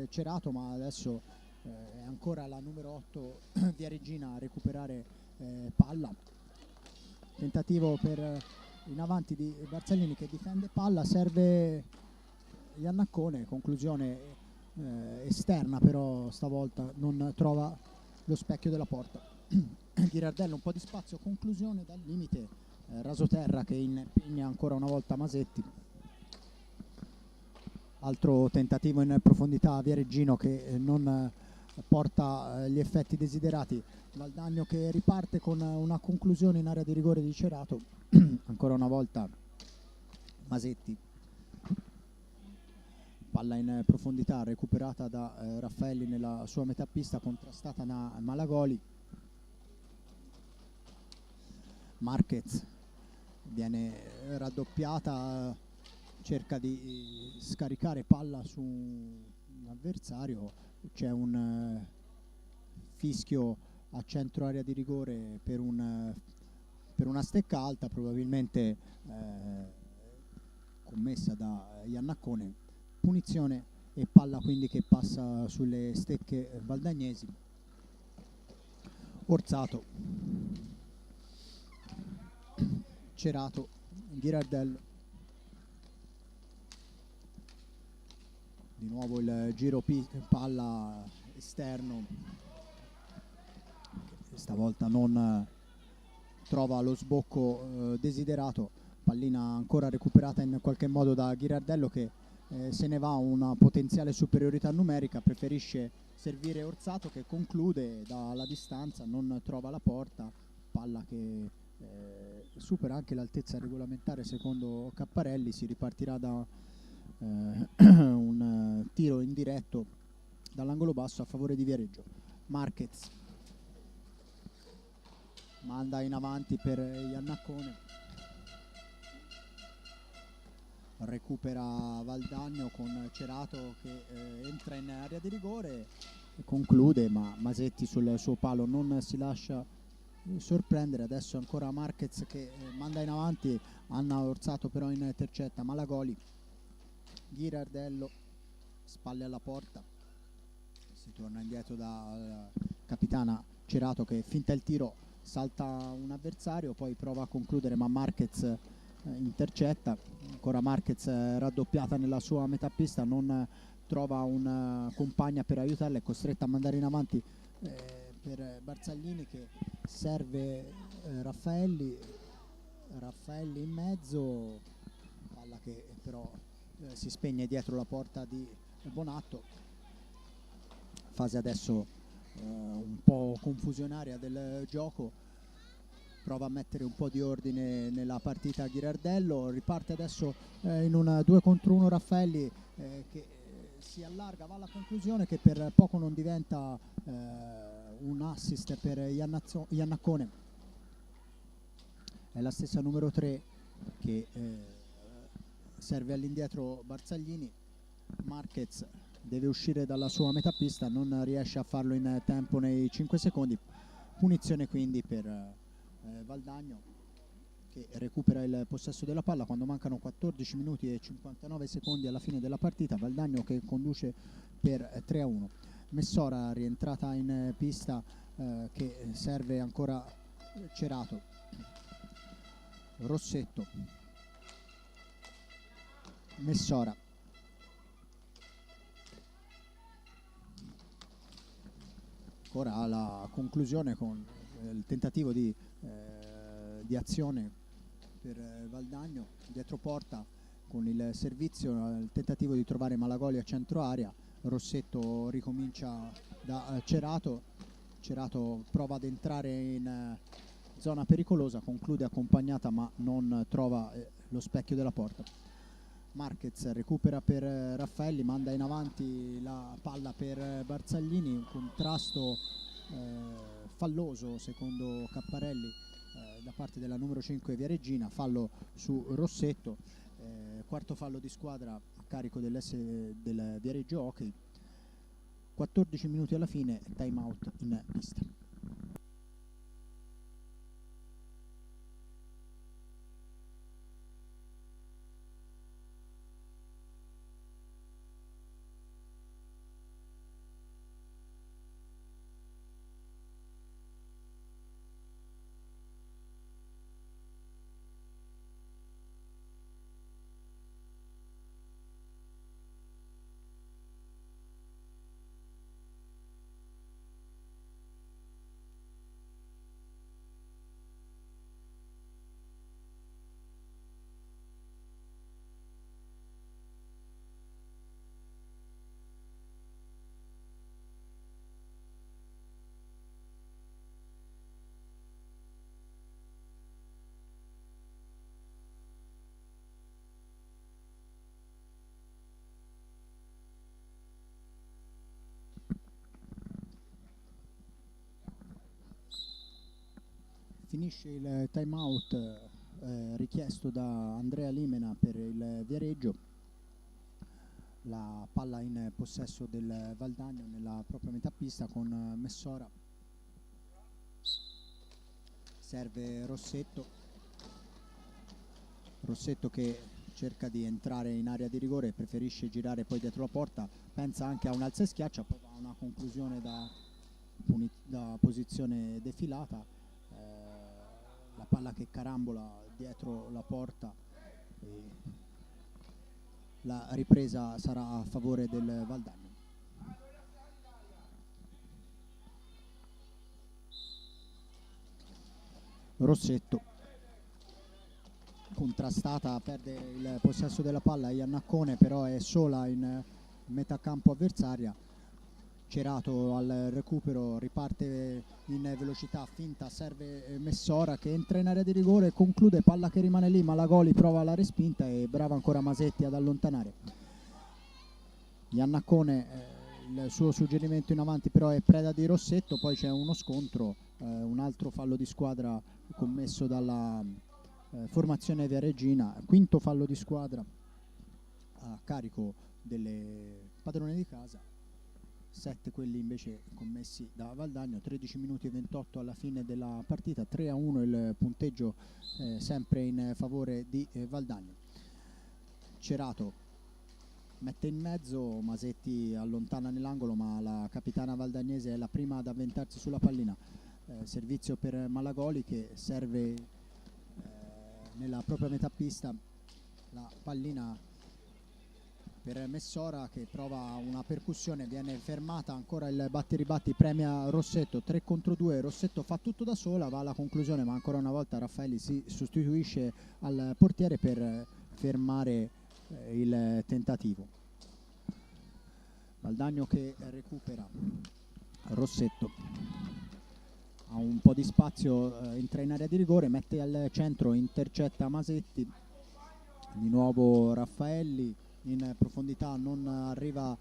[SPEAKER 1] Cerato ma adesso è ancora la numero 8 Viareggina a recuperare palla, tentativo in avanti di Barzaglini che difende palla, serve Iannaccone, conclusione esterna però stavolta non trova lo specchio della porta. Ghirardello un po' di spazio, conclusione dal limite rasoterra che impegna ancora una volta Masetti. Altro tentativo in profondità Viareggino che non porta gli effetti desiderati. Valdagno che riparte con una conclusione in area di rigore di Cerato. Ancora una volta Masetti, palla in profondità recuperata da Raffaelli nella sua metà pista, contrastata da Malagoli. Marquez viene raddoppiata, cerca di scaricare palla su un avversario, c'è un fischio a centro area di rigore per una stecca alta, probabilmente commessa da Iannaccone. Punizione e palla quindi che passa sulle stecche valdagnesi. Orsato, Cerato, Ghirardello, di nuovo il giro palla esterno, stavolta non trova lo sbocco desiderato. Pallina ancora recuperata in qualche modo da Ghirardello che se ne va a una potenziale superiorità numerica, preferisce servire Orsato che conclude dalla distanza, non trova la porta, palla che supera anche l'altezza regolamentare secondo Capparelli. Si ripartirà da un tiro indiretto dall'angolo basso a favore di Viareggio. Marquez manda in avanti per Iannaccone, recupera Valdagno con Cerato che entra in area di rigore e conclude, ma Masetti sul suo palo non si lascia sorprendere. Adesso ancora Marquez che manda in avanti, Anna Orsato però intercetta. Malagoli, Ghirardello, spalle alla porta, si torna indietro da capitana Cerato che finta il tiro, salta un avversario, poi prova a concludere ma Marquez intercetta. Ancora Marquez raddoppiata nella sua metà pista, non trova una compagna per aiutarla, è costretta a mandare in avanti per Barzaglini che serve Raffaelli in mezzo, palla che però si spegne dietro la porta di Bonatto. Fase adesso un po' confusionaria del gioco, prova a mettere un po' di ordine nella partita Ghirardello, riparte adesso in un 2 contro 1 Raffaelli che si allarga, va alla conclusione, che per poco non diventa un assist per Iannaccone. È la stessa numero 3 che serve all'indietro Barzaglini. Marquez deve uscire dalla sua metà pista, non riesce a farlo in tempo nei 5 secondi. Punizione quindi per Valdagno che recupera il possesso della palla quando mancano 14 minuti e 59 secondi alla fine della partita. Valdagno che conduce per 3-1. Messora rientrata in pista che serve ancora Cerato. Rossetto, Messora, ancora alla conclusione con il tentativo di azione per Valdagno dietro porta con il servizio, il tentativo di trovare Malagoli a centro area. Rossetto ricomincia da Cerato, Cerato prova ad entrare in zona pericolosa, conclude accompagnata ma non trova lo specchio della porta. Marquez recupera per Raffaelli, manda in avanti la palla per Barzaglini, un contrasto falloso secondo Capparelli da parte della numero 5 Viareggina, fallo su Rossetto, quarto fallo di squadra a carico del Viareggio Hockey. 14 minuti alla fine, time out in pista. finisce il time out richiesto da Andrea Limena per il Viareggio. La palla in possesso del Valdagno nella propria metà pista con Messora. Serve Rossetto che cerca di entrare in area di rigore, preferisce girare poi dietro la porta, pensa anche a un alza e schiaccia, poi va a una conclusione da posizione defilata, la palla che carambola dietro la porta e la ripresa sarà a favore del Valdagno. Rossetto, contrastata, perde il possesso della palla Iannaccone, però è sola in metà campo avversaria. Cerato al recupero, riparte in velocità, finta, serve Messora che entra in area di rigore, conclude, palla che rimane lì, Malagoli prova la respinta e brava ancora Masetti ad allontanare. Iannaccone, il suo suggerimento in avanti però è preda di Rossetto, poi c'è uno scontro, un altro fallo di squadra commesso dalla formazione viareggina, quinto fallo di squadra a carico delle padrone di casa, 7 quelli invece commessi da Valdagno. 13 minuti e 28 alla fine della partita, 3-1 il punteggio, sempre in favore di Valdagno. Cerato mette in mezzo, Masetti allontana nell'angolo, ma la capitana valdagnese è la prima ad avventarsi sulla pallina. Servizio per Malagoli che serve nella propria metà pista, la pallina per Messora che prova una percussione, viene fermata, ancora il batti-ribatti, premia Rossetto, 3 contro 2, Rossetto fa tutto da sola, va alla conclusione, ma ancora una volta Raffaelli si sostituisce al portiere per fermare il tentativo. Valdagno che recupera, Rossetto ha un po' di spazio, entra in area di rigore, mette al centro, intercetta Masetti, di nuovo Raffaelli in profondità, non arriva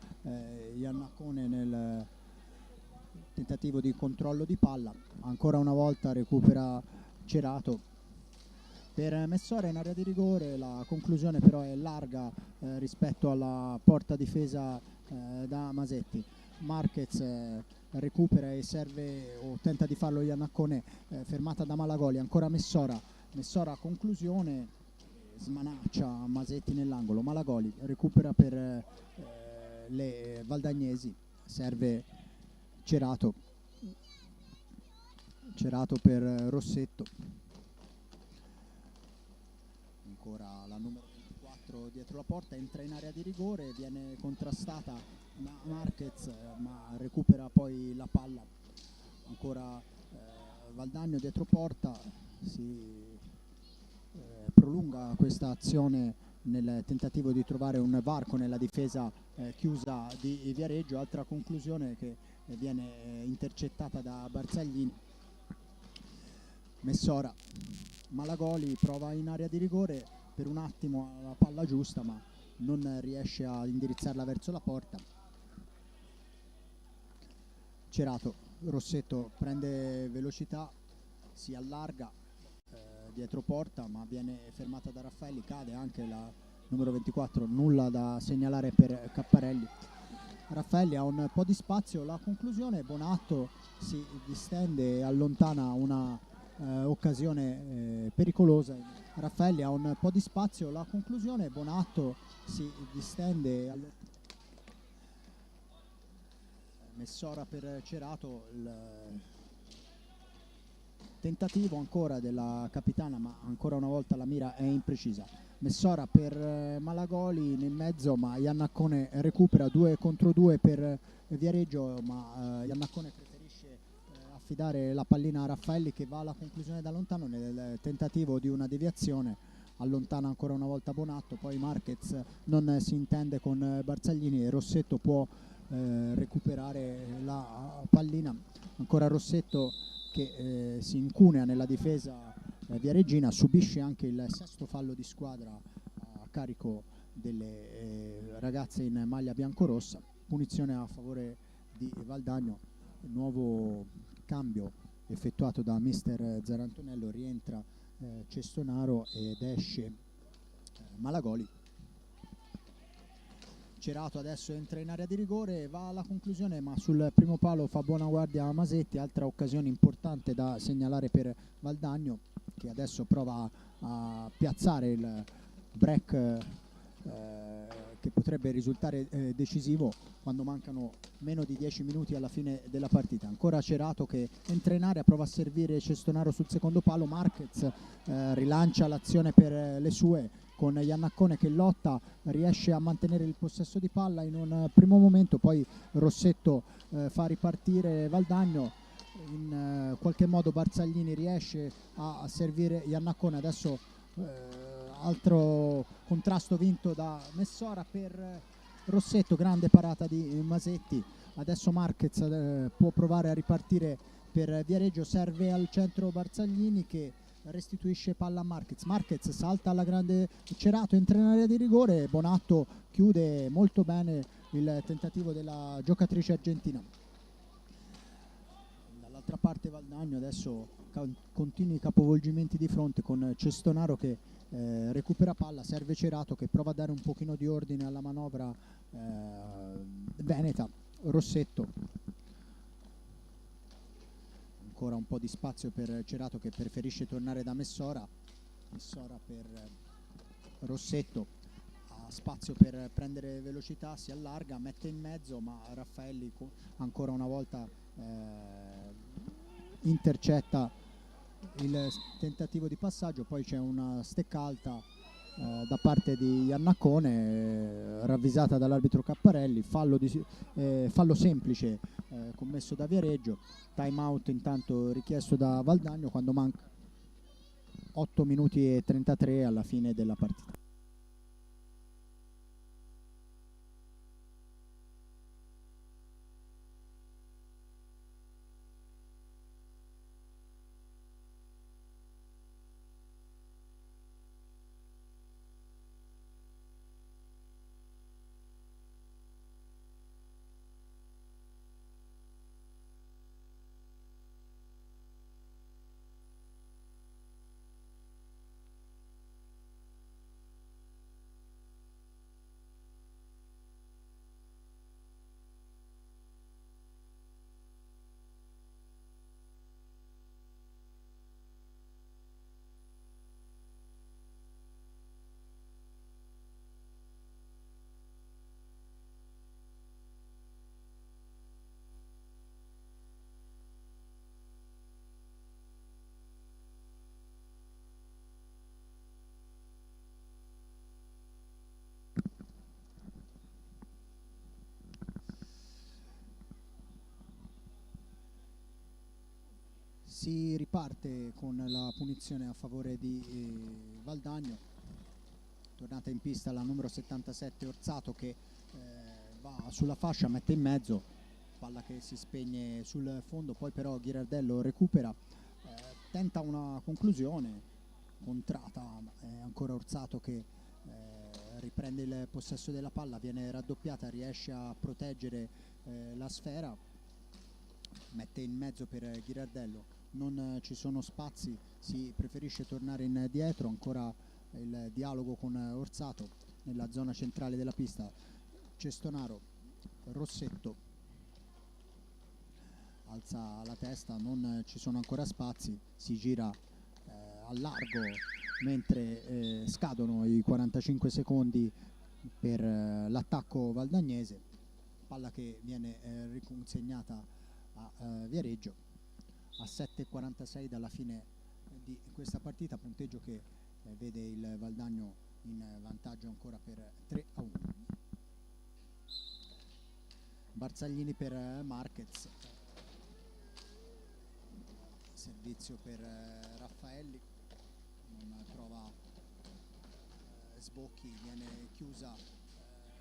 [SPEAKER 1] Iannaccone nel tentativo di controllo di palla, ancora una volta recupera Cerato per Messora in area di rigore, la conclusione però è larga rispetto alla porta difesa da Masetti. Marquez recupera e serve o tenta di farlo Iannaccone, fermata da Malagoli, ancora Messora conclusione, smanaccia Masetti nell'angolo, Malagoli recupera per le valdagnesi, serve Cerato per Rossetto, ancora la numero 24 dietro la porta, entra in area di rigore, viene contrastata da Marquez ma recupera poi la palla, ancora Valdagno dietro porta, si prolunga questa azione nel tentativo di trovare un varco nella difesa chiusa di Viareggio, altra conclusione che viene intercettata da Barzaglini. Messora, Malagoli prova in area di rigore, per un attimo la palla giusta ma non riesce a indirizzarla verso la porta. Cerato, Rossetto prende velocità, si allarga dietro porta ma viene fermata da Raffaelli, cade anche la numero 24, nulla da segnalare per Capparelli. Raffaelli ha un po' di spazio, la conclusione, Bonatto si distende e allontana una occasione pericolosa. Raffaelli ha un po' di spazio, la conclusione, Bonatto si distende, Messora per Cerato, il tentativo ancora della capitana ma ancora una volta la mira è imprecisa. Messora per Malagoli nel mezzo ma Iannaccone recupera, 2 contro 2 per Viareggio, ma Iannaccone preferisce affidare la pallina a Raffaelli che va alla conclusione da lontano nel tentativo di una deviazione, allontana ancora una volta Bonatto, poi Marquez non si intende con Barzaglini e Rossetto può recuperare la pallina, ancora Rossetto che si incunea nella difesa viareggina, subisce anche il 6° fallo di squadra a carico delle ragazze in maglia biancorossa, punizione a favore di Valdagno, nuovo cambio effettuato da mister Zarantonello. Rientra Cestonaro ed esce Malagoli. Cerato adesso entra in area di rigore, va alla conclusione, ma sul primo palo fa buona guardia Masetti. Altra occasione importante da segnalare per Valdagno, che adesso prova a piazzare il break che potrebbe risultare decisivo quando mancano meno di 10 minuti alla fine della partita. Ancora Cerato che entra in area, prova a servire Cestonaro sul secondo palo. Marquez rilancia l'azione per le sue con Iannaccone che lotta, riesce a mantenere il possesso di palla in un primo momento, poi Rossetto fa ripartire Valdagno. In qualche modo Barzaglini riesce a servire Iannaccone. Adesso altro contrasto vinto da Messora per Rossetto, grande parata di Masetti. Adesso Marquez può provare a ripartire per Viareggio, serve al centro Barzaglini che restituisce palla a Marquez. Marquez salta alla grande Cerato, entra in area di rigore, Bonatto chiude molto bene il tentativo della giocatrice argentina. Dall'altra parte Valdagno adesso continui i capovolgimenti di fronte con Cestonaro che recupera palla, serve Cerato che prova a dare un pochino di ordine alla manovra veneta. Rossetto, ancora un po' di spazio per Cerato che preferisce tornare da Messora. Messora per Rossetto, ha spazio per prendere velocità, si allarga, mette in mezzo, ma Raffaelli ancora una volta intercetta il tentativo di passaggio. Poi c'è una stecca alta da parte di Iannaccone, ravvisata dall'arbitro Capparelli, fallo semplice commesso da Viareggio. Time out intanto richiesto da Valdagno quando manca 8 minuti e 33 alla fine della partita. Si riparte con la punizione a favore di Valdagno. Tornata in pista la numero 77 Orzato che va sulla fascia, mette in mezzo, palla che si spegne sul fondo, poi però Ghirardello recupera, tenta una conclusione contrata, è ancora Orzato che riprende il possesso della palla, viene raddoppiata, riesce a proteggere la sfera, mette in mezzo per Ghirardello. Non ci sono spazi, si preferisce tornare indietro, ancora il dialogo con Orzato nella zona centrale della pista. Cestonaro, Rossetto alza la testa, non ci sono ancora spazi, si gira al largo mentre scadono i 45 secondi per l'attacco valdagnese, palla che viene riconsegnata a Viareggio a 7:46 dalla fine di questa partita, punteggio che vede il Valdagno in vantaggio ancora per 3-1. Barzaglini per Marquez, servizio per Raffaelli, non trova sbocchi, viene chiusa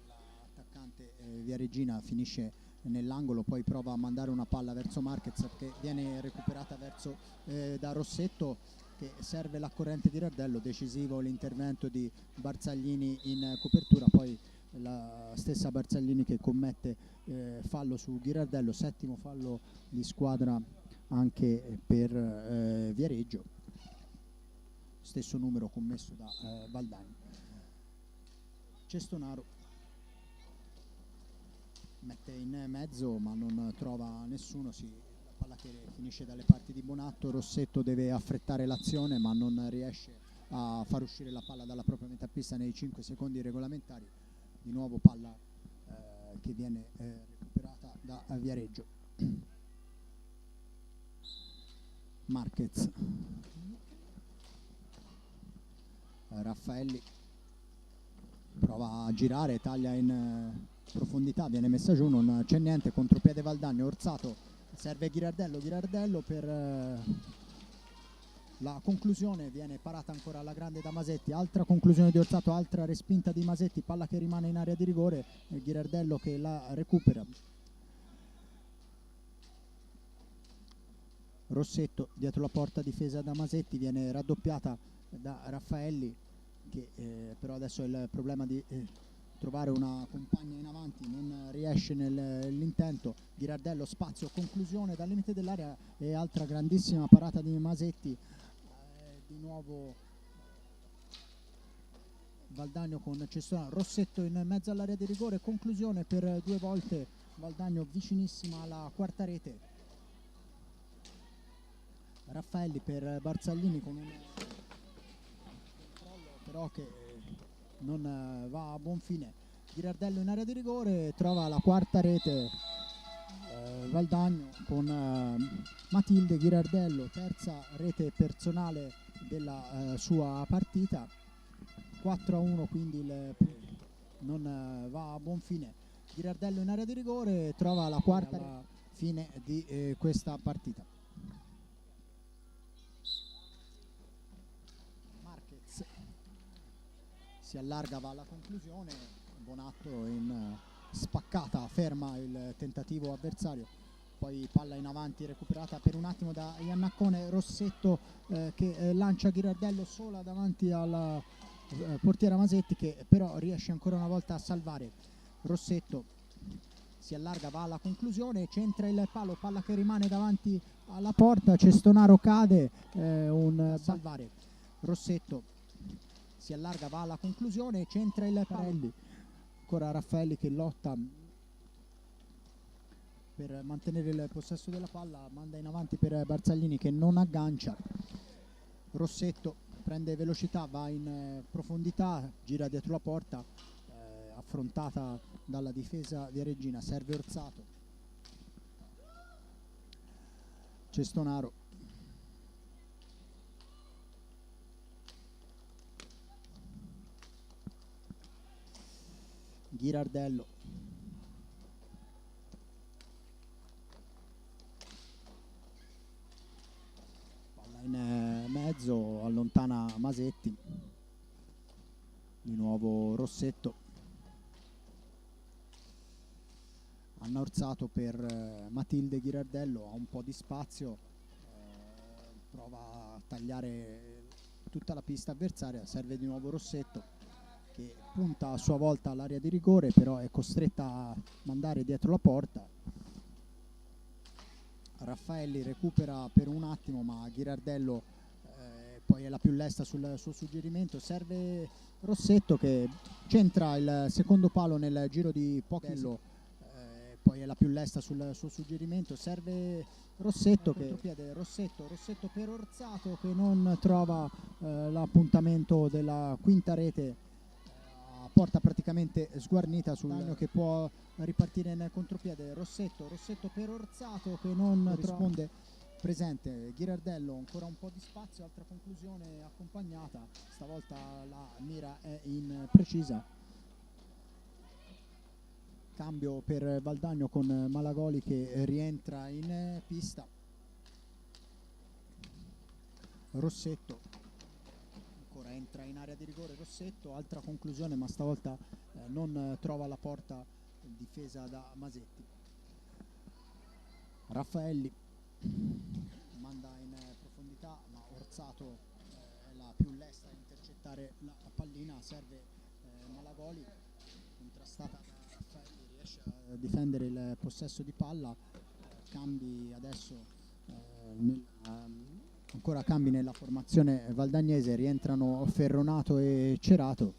[SPEAKER 1] l'attaccante Viareggina, finisce nell'angolo, poi prova a mandare una palla verso Marquez che viene recuperata da Rossetto che serve la corrente di Ghirardello. Decisivo l'intervento di Barzaglini in copertura, poi la stessa Barzaglini che commette fallo su Ghirardello, settimo fallo di squadra anche per Viareggio, stesso numero commesso da Valdagno. Cestonaro mette in mezzo ma non trova nessuno, la palla che finisce dalle parti di Bonatto. Rossetto deve affrettare l'azione ma non riesce a far uscire la palla dalla propria metà pista nei 5 secondi regolamentari. Di nuovo palla che viene recuperata da Viareggio. Marquez, Raffaelli prova a girare, taglia in profondità, viene messa giù, non c'è niente, contropiede Valdagno, Orsato, serve Ghirardello per la conclusione, viene parata ancora alla grande da Masetti, altra conclusione di Orsato, altra respinta di Masetti, palla che rimane in area di rigore, Ghirardello che la recupera. Rossetto dietro la porta, difesa da Masetti, viene raddoppiata da Raffaelli che però adesso ha il problema di trovare una compagna in avanti, non riesce nell'intento. Ghirardello, spazio, conclusione dal limite dell'area e altra grandissima parata di Masetti. Di nuovo Valdagno con Cestonaro, Rossetto in mezzo all'area di rigore, conclusione per 2 volte Valdagno vicinissima alla quarta rete. Raffaelli per Barzaglini con un controllo però che non va a buon fine. Ghirardello in area di rigore, trova la quarta rete Valdagno con Matilde Ghirardello, terza rete personale della sua partita. 4-1 quindi non va a buon fine. Ghirardello in area di rigore, trova la quarta fine di questa partita. Si allarga, va alla conclusione, Bonatto in spaccata ferma il tentativo avversario, poi palla in avanti recuperata per un attimo da Iannaccone, Rossetto che lancia Ghirardello sola davanti alla portiera Masetti che però riesce ancora una volta a salvare. Rossetto si allarga, va alla conclusione, centra il palo, palla che rimane davanti alla porta, Cestonaro cade, un salvare. Rossetto si allarga, va alla conclusione, centra il Parelli, ancora Raffaelli che lotta per mantenere il possesso della palla, manda in avanti per Barzaglini che non aggancia. Rossetto prende velocità, va in profondità, gira dietro la porta, affrontata dalla difesa viareggina, serve Orsato. Cestonaro, Ghirardello, palla in mezzo, allontana Masetti, di nuovo Rossetto, Anna Orsato per Matilde Ghirardello, ha un po' di spazio, prova a tagliare tutta la pista avversaria, serve di nuovo Rossetto che punta a sua volta all'area di rigore, però è costretta a mandare dietro la porta. Raffaelli recupera per un attimo ma Ghirardello poi è la più lesta sul suo suggerimento, serve Rossetto che centra il secondo palo nel giro di pochi poi è la più lesta sul suo suggerimento, serve Rossetto che Rossetto per Orsato che non trova l'appuntamento della quinta rete, porta praticamente sguarnita sul Valdagno che può ripartire in contropiede. Rossetto per Orsato che non risponde, presente Ghirardello, ancora un po' di spazio, altra conclusione accompagnata, stavolta la mira è imprecisa. Cambio per Valdagno con Malagoli che rientra in pista. Rossetto ancora entra in area di rigore, Rossetto, altra conclusione ma stavolta non trova la porta difesa da Masetti. Raffaelli manda in profondità ma Orsato è la più lesta a intercettare la pallina, serve Malagoli, contrastata da Raffaelli, riesce a difendere il possesso di palla. Cambi adesso ancora cambi nella formazione valdagnese, rientrano Ferronato e Cerato.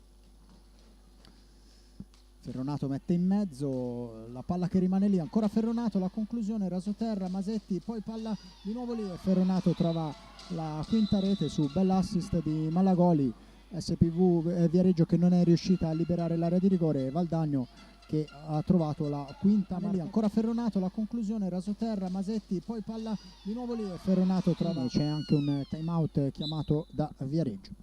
[SPEAKER 1] Ferronato mette in mezzo, la palla che rimane lì, ancora Ferronato, la conclusione, rasoterra, Masetti, poi palla di nuovo lì e Ferronato trova la quinta rete su bell'assist di Malagoli. SPV Viareggio che non è riuscita a liberare l'area di rigore, Valdagno che ha trovato la quinta lì, ancora Ferronato, la conclusione, rasoterra, Masetti, poi palla di nuovo lì e Ferronato trova. C'è anche un time out chiamato da Viareggio.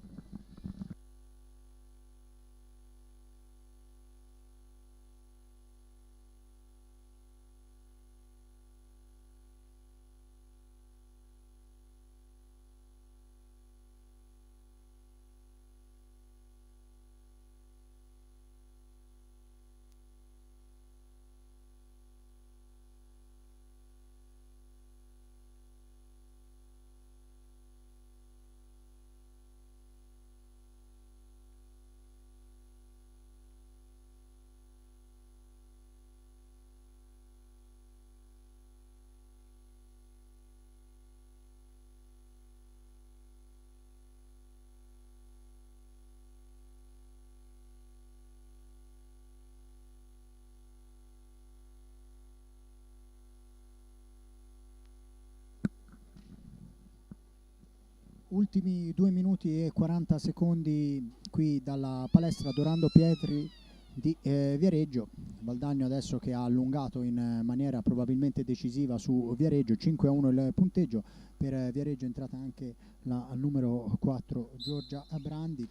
[SPEAKER 1] Ultimi 2 minuti e 40 secondi qui dalla palestra Dorando Pietri di Viareggio. Valdagno adesso che ha allungato in maniera probabilmente decisiva su Viareggio, 5-1 il punteggio. Per Viareggio è entrata anche la numero 4 Giorgia Brandi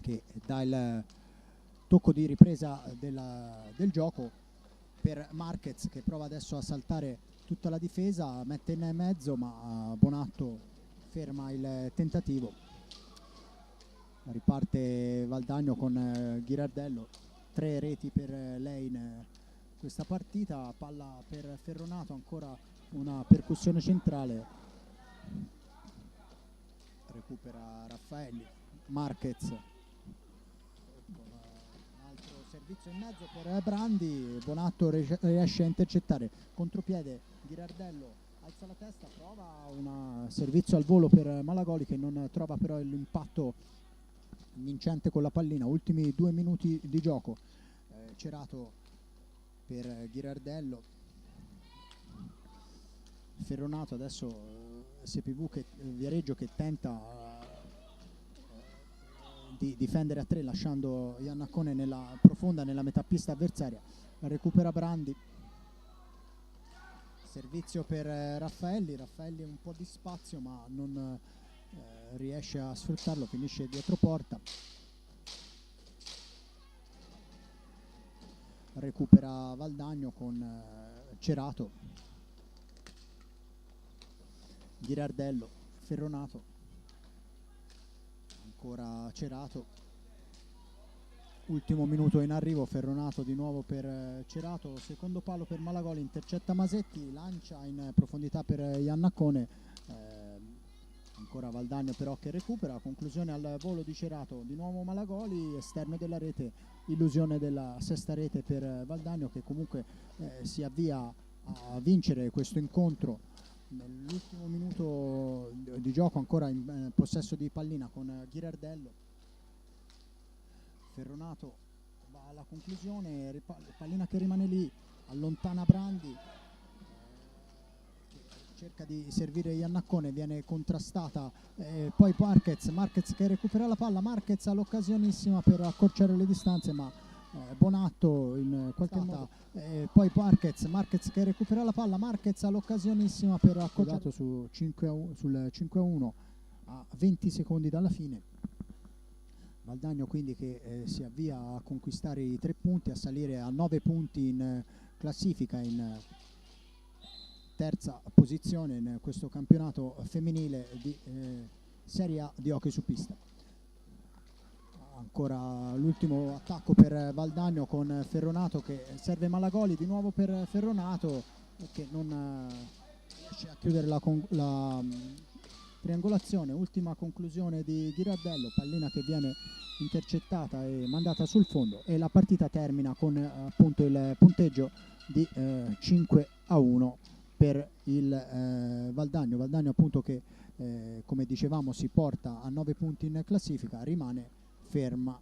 [SPEAKER 1] che dà il tocco di ripresa del gioco per Marquez che prova adesso a saltare tutta la difesa, mette in mezzo ma Bonatto ferma il tentativo. Riparte Valdagno con Ghirardello, 3 reti per lei in questa partita, palla per Ferronato, ancora una percussione centrale, recupera Raffaelli, Marquez, un altro servizio in mezzo per Brandi, Bonatto riesce a intercettare, contropiede Ghirardello, alza la testa, prova un servizio al volo per Malagoli che non trova però l'impatto vincente con la pallina. Ultimi 2 minuti di gioco, Cerato per Ghirardello, Ferronato adesso SPV che Viareggio che tenta di difendere a 3 lasciando Iannaccone nella profonda nella metà pista avversaria, recupera Brandi, servizio per Raffaelli un po' di spazio ma non riesce a sfruttarlo, finisce dietro porta, recupera Valdagno con Cerato, Ghirardello, Ferronato, ancora Cerato, ultimo minuto in arrivo, Ferronato di nuovo per Cerato, secondo palo per Malagoli, intercetta Masetti, lancia in profondità per Iannaccone, ancora Valdagno però che recupera, conclusione al volo di Cerato, di nuovo Malagoli, esterno della rete, illusione della sesta rete per Valdagno che comunque si avvia a vincere questo incontro nell'ultimo minuto di gioco, ancora in possesso di pallina con Ghirardello. Ferronato va alla conclusione, pallina che rimane lì, allontana Brandi, cerca di servire Iannaccone, viene contrastata, poi Marquez che recupera la palla, Marquez ha l'occasionissima per accorciare le distanze ma Bonatto in qualche modo, poi Marquez che recupera la palla, Marquez ha l'occasionissima per accorciare sul 5-1 a 20 secondi dalla fine. Valdagno quindi che si avvia a conquistare i 3 punti, a salire a 9 punti in classifica, in terza posizione in questo campionato femminile di Serie A di hockey su pista. Ancora l'ultimo attacco per Valdagno con Ferronato che serve Malagoli, di nuovo per Ferronato che non riesce a chiudere la triangolazione, ultima conclusione di Ghirardello, pallina che viene intercettata e mandata sul fondo e la partita termina con appunto il punteggio di 5-1 per il Valdagno appunto che come dicevamo si porta a 9 punti in classifica, rimane ferma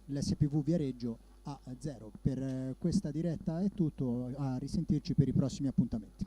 [SPEAKER 1] l'SPV Viareggio a 0. Per questa diretta è tutto, a risentirci per i prossimi appuntamenti.